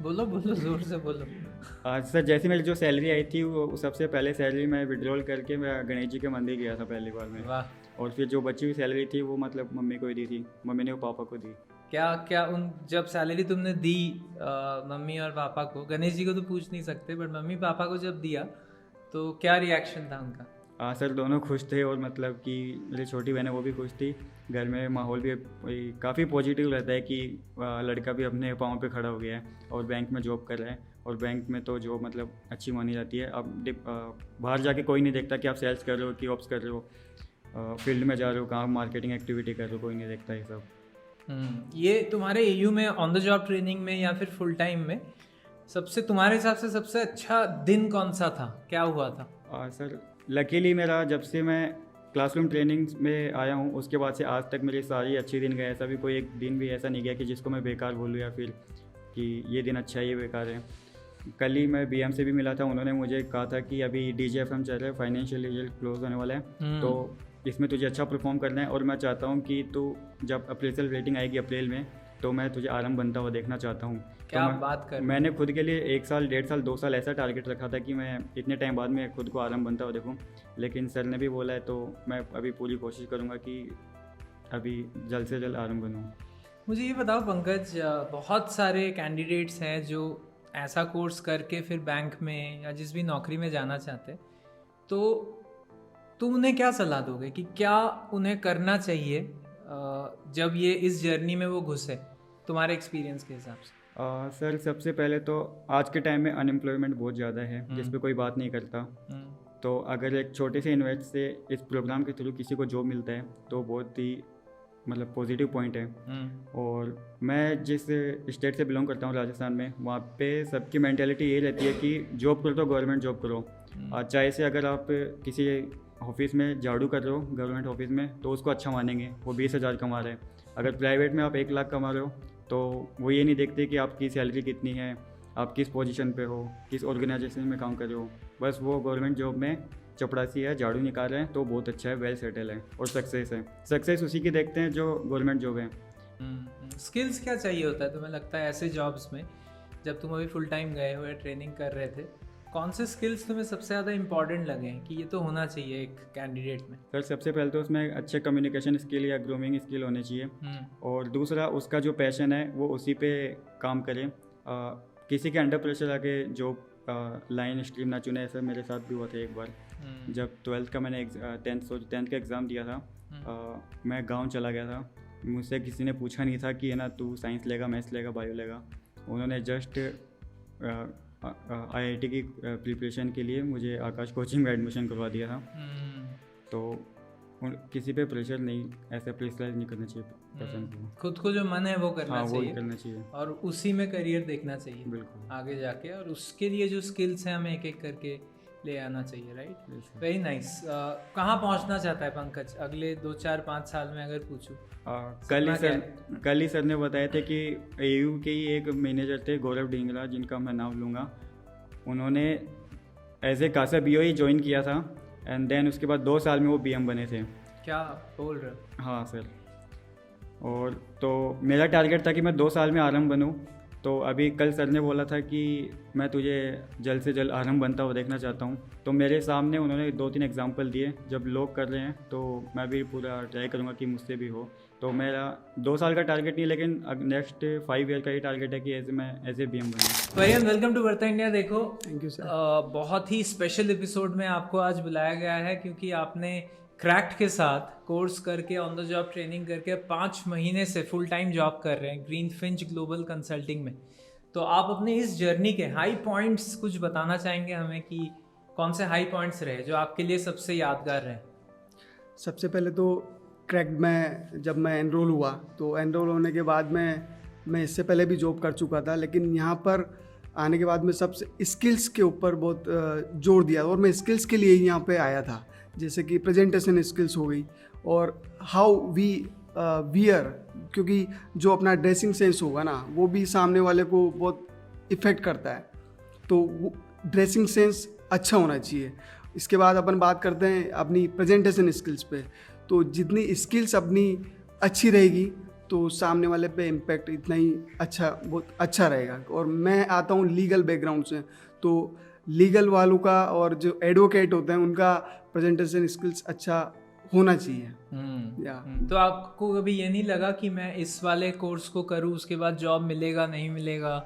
बोलो बोलो, जोर से बोलो। सर जैसे मेरी जो सैलरी आई थी वो सबसे पहले सैलरी मैं विड्रॉल करके मैं गणेश जी के मंदिर गया था पहली बार में। वाह। और फिर जो बची हुई सैलरी थी वो मतलब मम्मी को ही दी थी, मम्मी ने वो पापा को दी। क्या क्या उन जब सैलरी तुमने दी मम्मी और पापा को, गणेश जी को तो पूछ नहीं सकते, बट मम्मी पापा को जब दिया तो क्या रिएक्शन था उनका? सर दोनों खुश थे और मतलब कि मेरी छोटी बहन है वो भी खुश थी। घर में माहौल भी काफ़ी पॉजिटिव रहता है कि लड़का भी अपने पाँव पे खड़ा हो गया है और बैंक में जॉब कर रहा है। और बैंक में तो जॉब मतलब अच्छी मानी जाती है। अब बाहर जाके कोई नहीं देखता कि आप सेल्स कर रहे हो कि ऑप्स कर रहे हो, फील्ड में जा रहे हो, कहाँ मार्केटिंग एक्टिविटी कर रहे हो, कोई नहीं देखता ये सब। ये तुम्हारे एयू में ऑन द जॉब ट्रेनिंग में या फिर फुल टाइम में सबसे तुम्हारे हिसाब से सबसे अच्छा दिन कौन सा था, क्या हुआ था? सर लकीली मेरा जब से मैं क्लासरूम ट्रेनिंग में आया हूँ उसके बाद से आज तक मेरे सारे अच्छे दिन गए। ऐसा भी कोई एक दिन भी ऐसा नहीं गया कि जिसको मैं बेकार बोलूँ या फिर कि ये दिन अच्छा है ये बेकार है। कल ही मैं BM से भी मिला था, उन्होंने मुझे कहा था कि अभी DGFM चल रहा है, फाइनेंशियल रिजल्ट क्लोज होने वाला है, तो इसमें तुझे अच्छा परफॉर्म करना है और मैं चाहता हूँ कि तू जब अप्रेजल रेटिंग आएगी अप्रैल में तो मैं तुझे आराम बनता हुआ देखना चाहता हूँ। क्या तो बात कर, मैंने खुद के लिए 1 साल 1.5 साल 2 साल ऐसा टारगेट रखा था कि मैं इतने टाइम बाद में खुद को आराम बनता हुआ देखूँ। लेकिन सर ने भी बोला है तो मैं अभी पूरी कोशिश करूँगा कि अभी जल्द से जल्द आराम बनूँ। मुझे ये बताओ पंकज, बहुत सारे कैंडिडेट्स हैं जो ऐसा कोर्स करके फिर बैंक में या जिस भी नौकरी में जाना चाहते, तो तुम उन्हें क्या सलाह दोगे कि क्या उन्हें करना चाहिए जब ये इस जर्नी में वो घुसे, तुम्हारे एक्सपीरियंस के हिसाब से? सर सबसे पहले तो आज के टाइम में अनएम्प्लॉयमेंट बहुत ज़्यादा है जिस पे कोई बात नहीं करता। तो अगर एक छोटे से इन्वेस्ट से इस प्रोग्राम के थ्रू किसी को जॉब मिलता है तो बहुत ही मतलब पॉजिटिव पॉइंट है। और मैं जिस स्टेट से बिलोंग करता हूँ राजस्थान में, वहाँ पे सबकी मेंटालिटी ये रहती है कि जॉब करो तो गवर्नमेंट जॉब करो। चाहे से अगर आप किसी ऑफिस में झाड़ू कर रहे हो गवर्नमेंट ऑफिस में तो उसको अच्छा मानेंगे, वो 20,000 कमा रहे हैं। अगर प्राइवेट में आप 1 लाख कमा रहे हो तो वो ये नहीं देखते कि आपकी सैलरी कितनी है, आप किस पोजीशन पे हो, किस ऑर्गेनाइजेशन में काम कर रहे हो। बस वो गवर्नमेंट जॉब में चपड़ासी है, झाड़ू निकाल रहे हैं तो बहुत अच्छा है, वेल सेटल है और सक्सेस है। सक्सेस उसी की देखते हैं जो गवर्नमेंट जॉब है। स्किल्स क्या चाहिए होता है तुम्हें लगता है ऐसे जॉब्स में? जब तुम अभी फुल टाइम गए हुए ट्रेनिंग कर रहे थे, कौन से स्किल्स तुम्हें सबसे ज़्यादा इंपॉर्टेंट लगे हैं कि ये तो होना चाहिए एक कैंडिडेट में? सर सबसे पहले तो उसमें अच्छे कम्युनिकेशन स्किल या ग्रूमिंग स्किल होने चाहिए। और दूसरा उसका जो पैशन है वो उसी पे काम करे। किसी के अंडर प्रेशर आके जॉब लाइन स्ट्रीम ना चुने। ऐसा मेरे साथ भी हुआ था एक बार। जब 12th का मैंने 10th का एग्ज़ाम दिया था, मैं गाँव चला गया था। मुझसे किसी ने पूछा नहीं था कि है ना तू साइंस लेगा, मैथ्स लेगा, बायो लेगा। उन्होंने जस्ट IIT की प्रिपरेशन के लिए मुझे आकाश कोचिंग में एडमिशन करवा दिया था। तो किसी पे प्रेशर नहीं, ऐसे प्रेशराइज नहीं करना चाहिए पर्सन को। खुद को जो मन है वो करना चाहिए, वो करना चाहिए और उसी में करियर देखना चाहिए बिल्कुल आगे जाके। और उसके लिए जो स्किल्स हैं हमें एक एक करके ले आना चाहिए। Right, very nice. कहाँ पहुँचना चाहता है पंकज अगले 2, 4, 5 साल में अगर पूछूँ? कल ही सर ने बताए थे कि AU के ही एक मैनेजर थे गौरव डिंगरा, जिनका मैं नाम लूँगा। उन्होंने एज ए कासा BOE ज्वाइन किया था एंड देन उसके बाद 2 साल में वो BM बने थे। क्या बोल रहे हो? हाँ सर। और तो मेरा टारगेट था कि मैं 2 साल में आराम बनूँ। तो अभी कल सर ने बोला था कि मैं तुझे जल्द से जल्द आराम बनता हुआ देखना चाहता हूँ। तो मेरे सामने उन्होंने 2-3 एग्जांपल दिए। जब लोग कर रहे हैं तो मैं भी पूरा ट्राई करूँगा कि मुझसे भी हो। तो मेरा 2 साल का टारगेट नहीं, लेकिन नेक्स्ट 5 ईयर का ही टारगेट है कि मैं एज ए BM बनूँ। परियन, वेलकम टू बर्ता इंडिया। देखो, थैंक यू सर। बहुत ही स्पेशल एपिसोड में आपको आज बुलाया गया है क्योंकि आपने क्रैक्ट के साथ कोर्स करके ऑन द जॉब ट्रेनिंग करके 5 महीने से फुल टाइम जॉब कर रहे हैं ग्रीनफिंच ग्लोबल कंसल्टिंग में। तो आप अपने इस जर्नी के हाई पॉइंट्स कुछ बताना चाहेंगे हमें कि कौन से हाई पॉइंट्स रहे जो आपके लिए सबसे यादगार रहे? सबसे पहले तो क्रैक्ट में जब मैं एनरोल हुआ तो एनरोल होने के बाद मैं इससे पहले भी जॉब कर चुका था, लेकिन यहाँ पर आने के बाद में सबसे स्किल्स के ऊपर बहुत जोर दिया और मैं स्किल्स के लिए ही यहाँ पे आया था। जैसे कि प्रेजेंटेशन स्किल्स हो गई और हाउ वी वियर, क्योंकि जो अपना ड्रेसिंग सेंस होगा ना वो भी सामने वाले को बहुत इफ़ेक्ट करता है। तो ड्रेसिंग सेंस अच्छा होना चाहिए। इसके बाद अपन बात करते हैं अपनी प्रेजेंटेशन स्किल्स पे। तो जितनी स्किल्स अपनी अच्छी रहेगी तो सामने वाले पे इम्पैक्ट इतना ही अच्छा, बहुत अच्छा रहेगा। और मैं आता हूँ लीगल बैकग्राउंड से, तो लीगल वालों का और जो एडवोकेट होते हैं उनका प्रेजेंटेशन स्किल्स अच्छा होना चाहिए। या तो आपको कभी ये नहीं लगा कि मैं इस वाले कोर्स को करूँ, उसके बाद जॉब मिलेगा नहीं मिलेगा,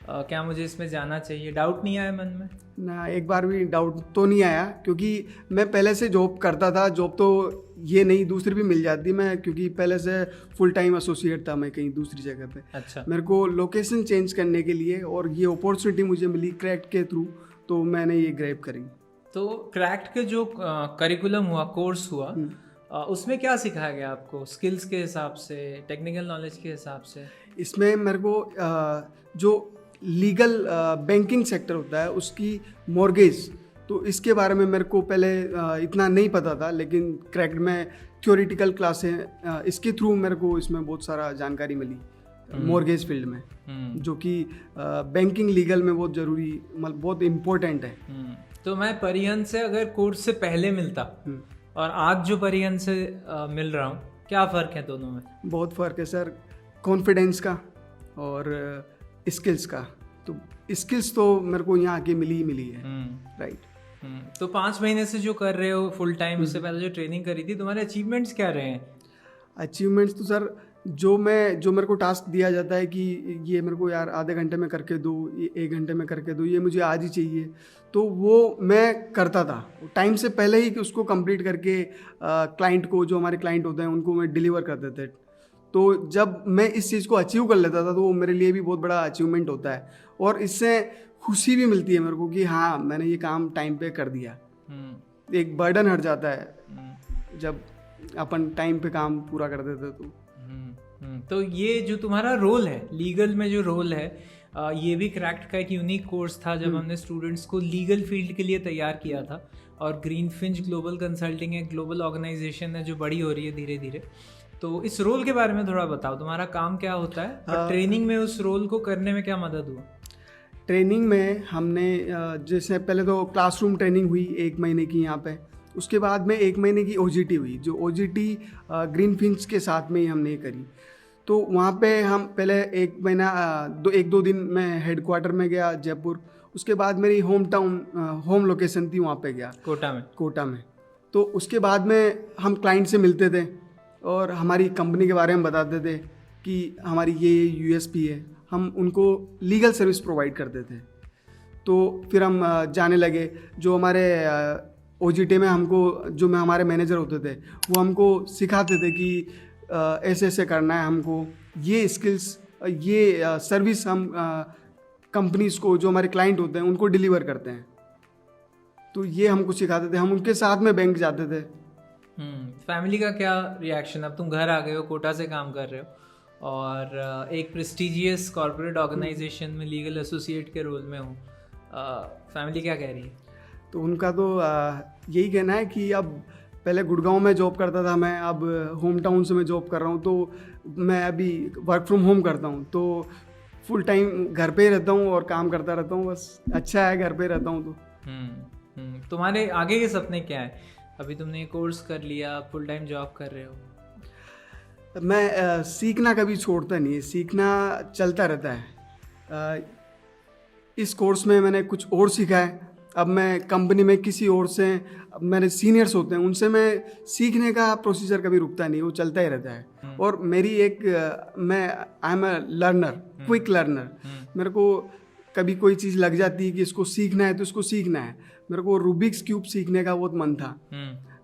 क्या मुझे इसमें जाना चाहिए? डाउट नहीं आया मन में? ना, एक बार भी डाउट तो नहीं आया, क्योंकि मैं पहले से जॉब करता था। जॉब तो ये नहीं, दूसरी भी मिल जाती मैं, क्योंकि पहले से फुल टाइम एसोसिएट था मैं कहीं दूसरी जगह पे। अच्छा। मेरे को लोकेशन चेंज करने के लिए और ये अपॉर्चुनिटी मुझे मिली क्रैक्ट के थ्रू, तो मैंने ये ग्रैब करी। तो क्रैक्ट के जो करिकुलम हुआ, कोर्स हुआ, उसमें क्या सिखाया गया आपको स्किल्स के हिसाब से, टेक्निकल नॉलेज के हिसाब से? इसमें मेरे को जो लीगल बैंकिंग सेक्टर होता है उसकी मॉर्गेज, तो इसके बारे में मेरे को पहले इतना नहीं पता था, लेकिन क्रैक्ड में थ्योरेटिकल क्लासें, इसके थ्रू मेरे को इसमें बहुत सारा जानकारी मिली मॉर्गेज फील्ड में, जो कि बैंकिंग लीगल में बहुत ज़रूरी, मतलब बहुत इम्पोर्टेंट है। तो मैं परिहन से अगर कोर्स से पहले मिलता और आज जो परिहन से मिल रहा हूँ, क्या फ़र्क है दोनों में? बहुत फ़र्क है सर, कॉन्फिडेंस का और स्किल्स का। तो स्किल्स तो मेरे को यहाँ आके मिली है। राइट। तो 5 महीने से जो कर रहे हो फुल टाइम, उससे पहले जो ट्रेनिंग करी थी, तुम्हारे अचीवमेंट्स क्या रहे हैं? अचीवमेंट्स तो सर, जो मेरे को टास्क दिया जाता है कि ये मेरे को यार आधे घंटे में करके दो, ये 1 घंटे में करके दो, ये मुझे आज ही चाहिए, तो वो मैं करता था टाइम से पहले ही, कि उसको कंप्लीट करके क्लाइंट को, जो हमारे क्लाइंट होते हैं उनको मैं डिलीवर कर देते। तो जब मैं इस चीज़ को अचीव कर लेता था तो वो मेरे लिए भी बहुत बड़ा अचीवमेंट होता है, और इससे खुशी भी मिलती है मेरे को कि हाँ मैंने ये काम टाइम पे कर दिया। एक बर्डन हट जाता है जब अपन टाइम पे काम पूरा कर देते तो ये जो तुम्हारा रोल है लीगल में, जो रोल है, ये भी क्रैक्ट का एक यूनिक कोर्स था जब हमने स्टूडेंट्स को लीगल फील्ड के लिए तैयार किया था। और ग्रीनफिंच ग्लोबल कंसल्टिंग एक ग्लोबल ऑर्गेनाइजेशन है जो बड़ी हो रही है धीरे धीरे। तो इस रोल के बारे में थोड़ा बताओ, तुम्हारा काम क्या होता है और ट्रेनिंग में उस रोल को करने में क्या मदद हुआ? ट्रेनिंग में हमने जैसे पहले तो क्लासरूम ट्रेनिंग हुई 1 महीने की यहाँ पे, उसके बाद में 1 महीने की OJT हुई, जो OJT ग्रीनफिंच के साथ में ही हमने करी। तो वहाँ पे हम पहले 1 महीना 1-2 दिन मैं हेडक्वार्टर में गया जयपुर, उसके बाद मेरी होम लोकेशन थी वहाँ पे गया कोटा में। तो उसके बाद में हम क्लाइंट से मिलते थे और हमारी कंपनी के बारे में बताते थे कि हमारी ये USP है, हम उनको लीगल सर्विस प्रोवाइड करते थे। तो फिर हम जाने लगे, जो हमारे OJT में हमारे मैनेजर होते थे वो हमको सिखाते थे कि ऐसे ऐसे करना है, हमको ये स्किल्स, ये सर्विस हम कंपनीज को, जो हमारे क्लाइंट होते हैं उनको डिलीवर करते हैं। तो ये हमको सिखाते थे, हम उनके साथ में बैंक जाते थे। फैमिली का क्या रिएक्शन? अब तुम घर आ गए हो, कोटा से काम कर रहे हो और एक प्रेस्टिजियस कॉर्पोरेट ऑर्गेनाइजेशन में लीगल एसोसिएट के रोल में हो, फैमिली क्या कह रही है? तो उनका तो यही कहना है कि अब पहले गुड़गांव में जॉब करता था मैं, अब होम टाउन से मैं जॉब कर रहा हूँ, तो मैं अभी वर्क फ्रॉम होम करता हूँ, तो फुल टाइम घर पे ही रहता हूँ और काम करता रहता हूँ। बस अच्छा है, घर पे रहता हूँ। तो तुम्हारे आगे के सपने क्या है? अभी तुमने ये कोर्स कर लिया, फुल टाइम जॉब कर रहे हो। मैं सीखना कभी छोड़ता नहीं है, सीखना चलता रहता है। इस कोर्स में मैंने कुछ और सीखा है। अब मैं कंपनी में किसी और से, मेरे सीनियर्स होते हैं उनसे मैं सीखने का प्रोसीजर कभी रुकता नहीं, वो चलता ही रहता है। और मेरी I am a learner, quick learner. मेरे को कभी कोई चीज़ लग जाती है कि इसको सीखना है तो इसको सीखना है। मेरे को रूबिक्स क्यूब सीखने का बहुत मन था,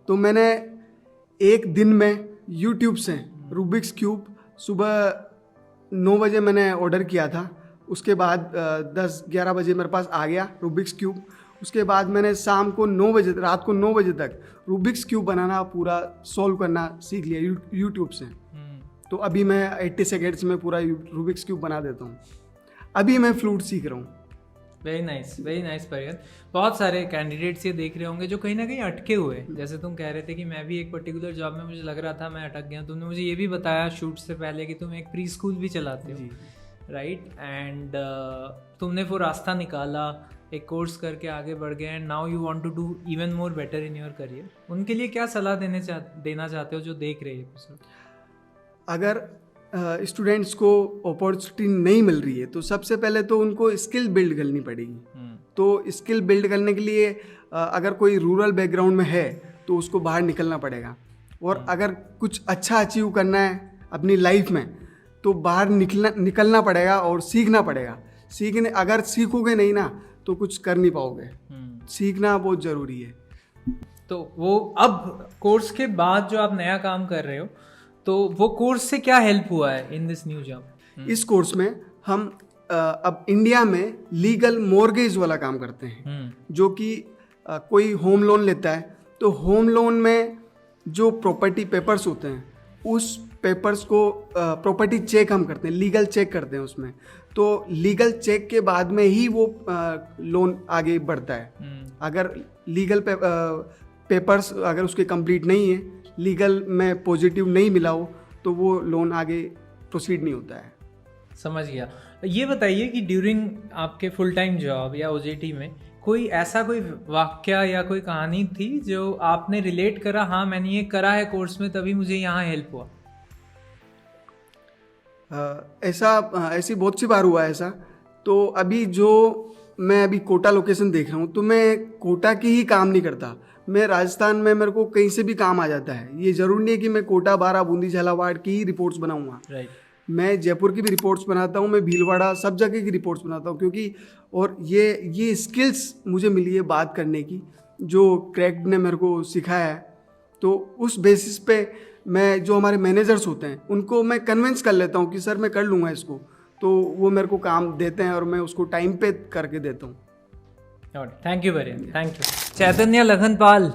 तो मैंने एक दिन में यूट्यूब से रूबिक्स क्यूब सुबह 9 बजे मैंने ऑर्डर किया था, उसके बाद 10-11 बजे मेरे पास आ गया रूबिक्स क्यूब। उसके बाद मैंने शाम को 9 बजे, रात को 9 बजे तक रूबिक्स क्यूब बनाना, पूरा सॉल्व करना सीख लिया यूट्यूब से। तो अभी मैं 80 सेकेंड्स में पूरा रूबिक्स क्यूब बना देता हूँ। अभी मैं फ्लूट सीख रहा हूँ। वेरी नाइस परियन। बहुत सारे कैंडिडेट्स ये देख रहे होंगे जो कहीं ना कहीं अटके हुए, जैसे तुम कह रहे थे कि मैं भी एक पर्टिकुलर जॉब में मुझे लग रहा था मैं अटक गया। तुमने मुझे ये भी बताया शूट से पहले कि तुम एक प्री स्कूल भी चलाते हो, राइट? एंड तुमने वो रास्ता निकाला, एक कोर्स करके आगे बढ़ गए, and now you want to do even more better in your career. उनके लिए क्या सलाह देना चाहते हो जो देख रहे हैं एपिसोड? अगर स्टूडेंट्स को अपॉर्चुनिटी नहीं मिल रही है, तो सबसे पहले तो उनको स्किल बिल्ड करनी पड़ेगी। तो स्किल बिल्ड करने के लिए अगर कोई रूरल बैकग्राउंड में है तो उसको बाहर निकलना पड़ेगा, और अगर कुछ अच्छा अचीव करना है अपनी लाइफ में तो बाहर निकलना पड़ेगा और सीखना पड़ेगा। अगर सीखोगे नहीं ना तो कुछ कर नहीं पाओगे। सीखना बहुत ज़रूरी है। तो वो अब कोर्स के बाद जो आप नया काम कर रहे हो, तो वो कोर्स से क्या हेल्प हुआ है इन दिस न्यू जॉब? इस कोर्स में हम अब इंडिया में लीगल मॉर्गेज वाला काम करते हैं, जो कि कोई होम लोन लेता है तो होम लोन में जो प्रॉपर्टी पेपर्स होते हैं उस पेपर्स को प्रॉपर्टी चेक हम करते हैं, लीगल चेक करते हैं उसमें। तो लीगल चेक के बाद में ही वो लोन आगे बढ़ता है। अगर लीगल पेपर्स अगर उसके कंप्लीट नहीं है, लीगल में पॉजिटिव नहीं मिला हो, तो वो लोन आगे प्रोसीड नहीं होता है। समझ गया। ये बताइए कि ड्यूरिंग आपके फुल टाइम जॉब या ओजेटी में कोई ऐसा कोई वाक्या या कोई कहानी थी जो आपने रिलेट करा, हाँ मैंने ये करा है कोर्स में तभी मुझे यहाँ हेल्प हुआ? ऐसी बहुत सी बार हुआ है ऐसा। तो अभी जो मैं अभी कोटा लोकेशन देख रहा हूँ, तो मैं कोटा की ही काम नहीं करता, मैं राजस्थान में मेरे को कहीं से भी काम आ जाता है। ये ज़रूरी नहीं है कि मैं कोटा, बारा, बूंदी, झालावाड़ की ही रिपोर्ट्स बनाऊँगा। राइट। मैं जयपुर की भी रिपोर्ट्स बनाता हूँ, मैं भीलवाड़ा, सब जगह की रिपोर्ट्स बनाता हूँ, क्योंकि और ये स्किल्स मुझे मिली है बात करने की, जो क्रैक्ड ने मेरे को सिखाया है। तो उस बेसिस पे मैं जो हमारे मैनेजर्स होते हैं उनको मैं कन्विंस कर लेता हूँ कि सर मैं कर लूँगा इसको, तो वो मेरे को काम देते हैं और मैं उसको टाइम पे करके देता हूँ। Thank you very much, thank you. Chaitanya Lakhanpal,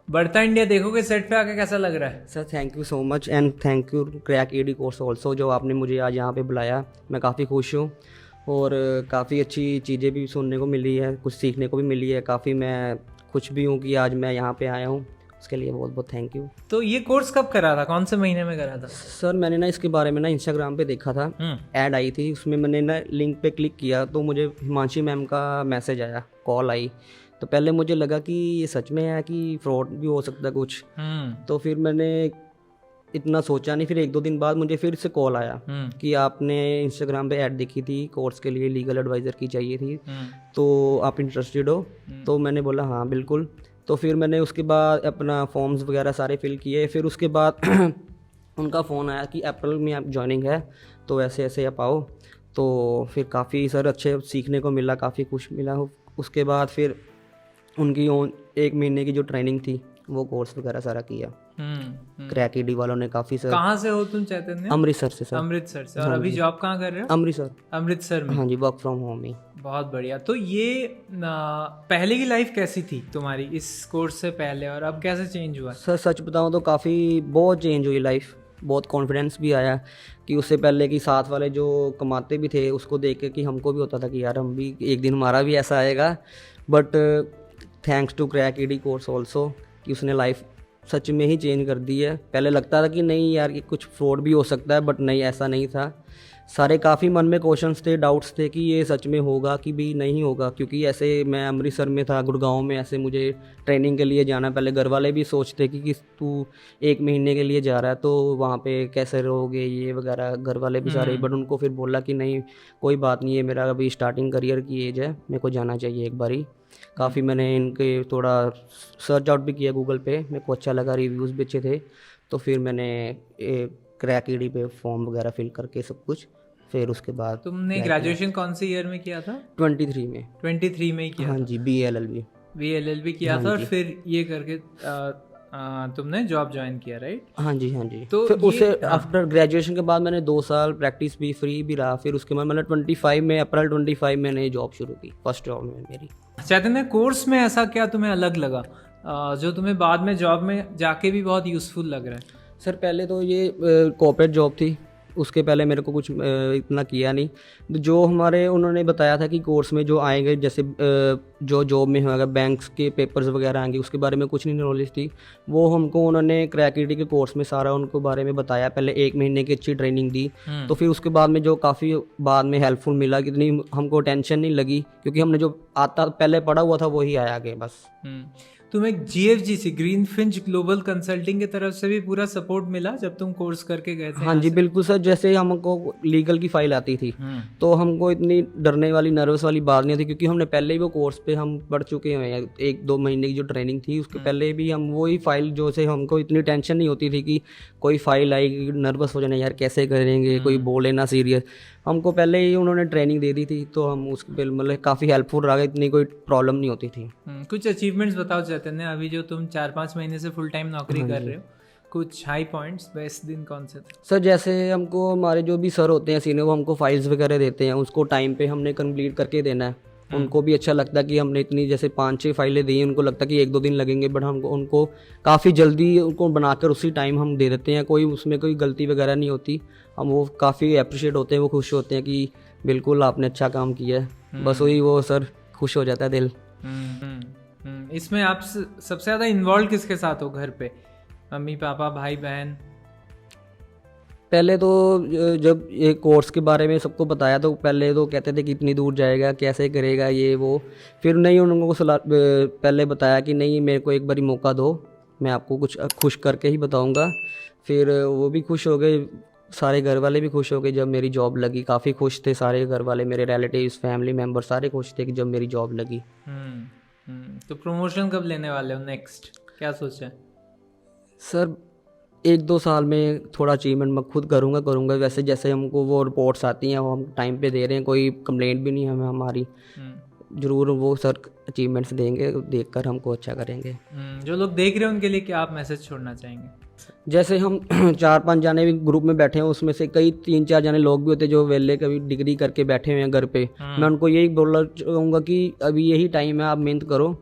Badhta India देखोगे सेट पे आके कैसा लग रहा है? Sir thank you so much and thank you crack ED course also, जो आपने मुझे आज यहाँ पे बुलाया। मैं काफ़ी खुश हूँ और काफ़ी अच्छी चीज़ें भी सुनने को मिली है, कुछ सीखने को भी मिली है। काफ़ी मैं खुश भी हूँ कि आज मैं यहाँ पे आया हूँ, उसके लिए बहुत बहुत थैंक यू। तो ये कोर्स कब करा था, कौन से महीने में करा था? सर मैंने ना इसके बारे में ना इंस्टाग्राम पे देखा था, ऐड आई थी, उसमें मैंने ना लिंक पे क्लिक किया तो मुझे हिमांशी मैम का मैसेज आया, कॉल आई। तो पहले मुझे लगा कि ये सच में है कि फ्रॉड भी हो सकता है कुछ। तो फिर मैंने इतना सोचा नहीं, फिर 1-2 दिन बाद मुझे फिर से कॉल आया कि आपने इंस्टाग्राम पे ऐड देखी थी, कोर्स के लिए लीगल एडवाइज़र की चाहिए थी, तो आप इंटरेस्टेड हो? तो मैंने बोला हाँ बिल्कुल। तो फिर मैंने उसके बाद अपना फॉर्म्स वगैरह सारे फिल किए। फिर उसके बाद उनका फ़ोन आया कि अप्रैल में आप ज्वाइनिंग है, तो ऐसे ऐसे आप आओ। तो फिर काफ़ी सर अच्छे सीखने को मिला, काफ़ी कुछ मिला। उसके बाद फिर उनकी 1 महीने की जो ट्रेनिंग थी वो कोर्स वगैरह सारा किया। क्रैक ईडी वालों ने काफ़ी सर। कहाँ से हो तुम चैतन्य? अमृतसर से सर। अमृतसर से। और अभी जॉब कहाँ कर रहे हो? अमृतसर में। हाँ जी, वर्क फ्रॉम होम ही। बहुत बढ़िया। तो ये पहले की लाइफ कैसी थी तुम्हारी इस कोर्स से पहले, और अब कैसे चेंज हुआ? सर सच बताऊँ तो काफ़ी बहुत चेंज हुई लाइफ, बहुत कॉन्फिडेंस भी आया कि उससे पहले कि साथ वाले जो कमाते भी थे उसको देख के कि हमको भी होता था कि यार हम भी एक दिन हमारा भी ऐसा आएगा। But thanks to crack ED course also कि उसने लाइफ सच में ही चेंज कर दी है। पहले लगता था कि नहीं यार ये कुछ फ्रॉड भी हो सकता है, बट नहीं, ऐसा नहीं था। सारे काफ़ी मन में क्वेश्चंस थे, डाउट्स थे कि ये सच में होगा कि भी नहीं होगा, क्योंकि ऐसे मैं अमृतसर में था, गुड़गांव में ऐसे मुझे ट्रेनिंग के लिए जाना। पहले घर वाले भी सोचते कि तू 1 महीने के लिए जा रहा है तो वहाँ पे कैसे रहोगे ये वगैरह, घर वाले भी सारे। बट उनको फिर बोला कि नहीं कोई बात नहीं है, मेरा अभी स्टार्टिंग करियर की एज है, मेरे को जाना चाहिए एक बारी। काफ़ी मैंने इनके थोड़ा सर्च आउट भी किया गूगल पे, मेरे को अच्छा लगा, रिव्यूज़ भी अच्छे थे। तो फिर मैंने क्रैक ईडी पे फॉर्म वगैरह फिल करके सब कुछ, फिर उसके बाद। तुमने ग्रेजुएशन कौन से ईयर में किया था? 23 में। 23 में ही किया? हाँ जी, BA-LLB किया था, और फिर ये करके तुमने जॉब ज्वाइन किया, राइट? हाँ जी हाँ जी। तो फिर उससे आफ्टर ग्रेजुएशन के बाद मैंने 2 साल प्रैक्टिस भी, फ्री भी रहा। फिर उसके बाद मैंने 25 में, अप्रैल 25 मैंने जॉब शुरू की, फर्स्ट जॉब में मेरी। चैतन्य, कोर्स में ऐसा क्या तुम्हें अलग लगा जो तुम्हें बाद में जॉब में जाके भी बहुत यूज़फुल लग रहा है? सर पहले तो ये कॉर्पोरेट जॉब थी, उसके पहले मेरे को कुछ इतना किया नहीं। जो हमारे उन्होंने बताया था कि कोर्स में जो आएंगे, जैसे जो जॉब में होगा बैंक्स के पेपर्स वगैरह आएंगे, उसके बारे में कुछ नहीं नॉलेज थी। वो हमको उन्होंने क्रैक ईडी के कोर्स में सारा उनको बारे में बताया। पहले 1 महीने की अच्छी ट्रेनिंग दी, तो फिर उसके बाद में जो काफ़ी बाद में हेल्पफुल मिला, कि इतनी हमको टेंशन नहीं लगी, क्योंकि हमने जो आता पहले पढ़ा हुआ था वही आया आगे बस। तुम्हें GFGC green Finch global consulting की तरफ से भी पूरा सपोर्ट मिला जब तुम कोर्स करके गए थे? हाँ जी बिल्कुल सर, जैसे हमको लीगल की फाइल आती थी तो हमको इतनी डरने वाली नर्वस वाली बात नहीं थी, क्योंकि हमने पहले ही वो कोर्स पे हम पढ़ चुके हुए हैं। 1-2 महीने की जो ट्रेनिंग थी उसके पहले भी हम वही फाइल जो से हमको इतनी टेंशन नहीं होती थी कि कोई फाइल आएगी नर्वस हो जाना यार कैसे करेंगे, कोई बोले ना सीरियस। हमको पहले ही उन्होंने ट्रेनिंग दे दी थी तो हम उस पे मतलब काफ़ी हेल्पफुल रहा, इतनी कोई प्रॉब्लम नहीं होती थी। कुछ अचीवमेंट्स बताओ चैतन्य, अभी जो तुम 4-5 महीने से फुल टाइम नौकरी कर रहे हो, कुछ हाई पॉइंट्स, बेस्ट दिन कौन से थे? सर जैसे हमको हमारे जो भी सर होते हैं सीनियर, वो हमको फाइल्स वगैरह देते हैं, उसको टाइम पे हमने कंप्लीट करके देना है। उनको भी अच्छा लगता है कि हमने इतनी जैसे 5-6 फाइलें दी, उनको लगता है कि 1-2 दिन लगेंगे, बट हमको उनको काफ़ी जल्दी उनको बनाकर उसी टाइम हम दे देते हैं, कोई उसमें कोई गलती वगैरह नहीं होती। हम वो काफ़ी अप्रिशिएट होते हैं, वो खुश होते हैं कि बिल्कुल आपने अच्छा काम किया है। बस वही वो सर खुश हो जाता है दिल। इसमें आप सबसे ज़्यादा इन्वॉल्व किसके साथ हो घर पे? मम्मी पापा, भाई बहन? पहले तो जब ये कोर्स के बारे में सबको बताया तो पहले तो कहते थे कि इतनी दूर जाएगा, कैसे करेगा ये वो। फिर नहीं, उनको पहले बताया कि नहीं मेरे को एक बारी मौका दो, मैं आपको कुछ खुश करके ही बताऊंगा। फिर वो भी खुश हो गए, सारे घर वाले भी खुश हो गए जब मेरी जॉब लगी। काफ़ी खुश थे सारे घर वाले, मेरे रिलेटिव्स, फैमिली मेम्बर सारे खुश थे कि जब मेरी जॉब लगी। तो प्रमोशन कब लेने वाले हो नेक्स्ट, क्या सोचा है? सर 1-2 साल में थोड़ा अचीवमेंट मैं खुद करूँगा। वैसे जैसे हमको वो रिपोर्ट्स आती हैं वो हम टाइम पे दे रहे हैं, कोई कंप्लेंट भी नहीं है हमें हमारी। ज़रूर वो सर अचीवमेंट्स देंगे, देखकर हमको अच्छा करेंगे। जो लोग देख रहे हैं उनके लिए क्या आप मैसेज छोड़ना चाहेंगे? जैसे हम 4-5 जाने भी ग्रुप में बैठे हैं, उसमें से कई 3-4 जाने लोग भी होते हैं जो वेले कभी डिग्री करके बैठे हुए हैं घर पे। मैं उनको यही बोलना चाहूँगा कि अभी यही टाइम है, आप मेहनत करो,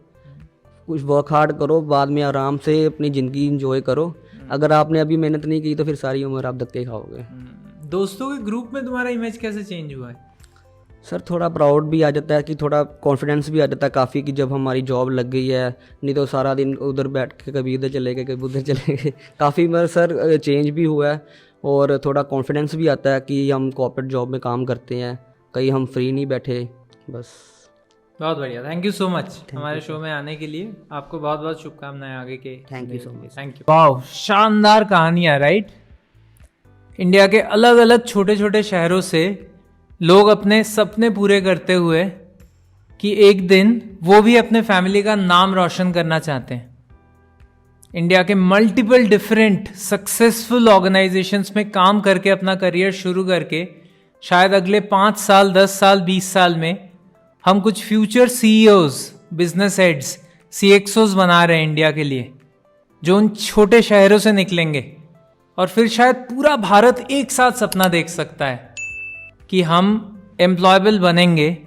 कुछ वर्क हार्ड करो, बाद में आराम से अपनी ज़िंदगी इंजॉय करो। अगर आपने अभी मेहनत नहीं की तो फिर सारी उम्र आप धक्के खाओगे। दोस्तों के ग्रुप में तुम्हारा इमेज कैसे चेंज हुआ है? सर थोड़ा प्राउड भी आ जाता है कि थोड़ा कॉन्फिडेंस भी आ जाता है काफ़ी कि जब हमारी जॉब लग गई है। नहीं तो सारा दिन उधर बैठ के कभी इधर चले गए कभी उधर चले गए। काफ़ी मतलब सर चेंज भी हुआ है और थोड़ा कॉन्फिडेंस भी आता है कि हम कॉर्पोरेट जॉब में काम करते हैं, कहीं हम फ्री नहीं बैठे। बस बहुत बढ़िया, थैंक यू सो मच हमारे शो में आने के लिए। आपको बहुत बहुत शुभकामनाएं आगे के। Thank you so much. Thank you. वाह, शानदार कहानियाँ, राइट? इंडिया के अलग अलग छोटे छोटे शहरों से लोग अपने सपने पूरे करते हुए कि एक दिन वो भी अपने फैमिली का नाम रोशन करना चाहते हैं। इंडिया के मल्टीपल डिफरेंट सक्सेसफुल ऑर्गेनाइजेशंस में काम करके अपना करियर शुरू करके शायद अगले 5 साल, 10 साल, 20 साल में हम कुछ future CEOs, business heads, CXOs बना रहे हैं इंडिया के लिए, जो उन छोटे शहरों से निकलेंगे। और फिर शायद पूरा भारत एक साथ सपना देख सकता है कि हम एम्प्लॉयबल बनेंगे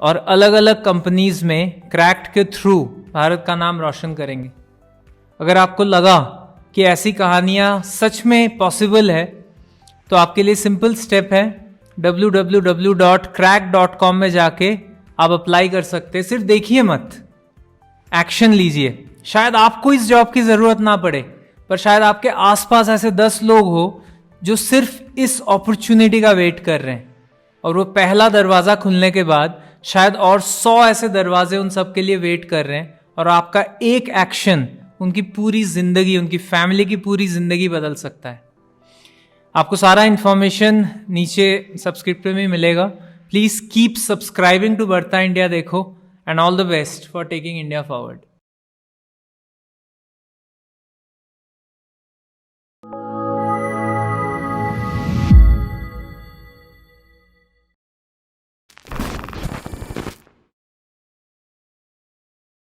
और अलग अलग कंपनीज में क्रैक्ट के थ्रू भारत का नाम रोशन करेंगे। अगर आपको लगा कि ऐसी कहानियाँ सच में पॉसिबल है तो आपके लिए सिंपल स्टेप है, www.crack.com में जाके आप अप्लाई कर सकते हैं। सिर्फ देखिए मत, एक्शन लीजिए। शायद आपको इस जॉब की ज़रूरत ना पड़े, पर शायद आपके आसपास ऐसे 10 लोग हो जो सिर्फ इस अपॉर्चुनिटी का वेट कर रहे हैं, और वो पहला दरवाज़ा खुलने के बाद शायद और 100 ऐसे दरवाजे उन सब के लिए वेट कर रहे हैं, और आपका एक एक्शन उनकी पूरी ज़िंदगी, उनकी फैमिली की पूरी ज़िंदगी बदल सकता है। आपको सारा इन्फॉर्मेशन नीचे सब्सक्रिप्ट में मिलेगा। प्लीज़ कीप सब्सक्राइबिंग टू बढ़ता इंडिया देखो, and all the best for taking India forward.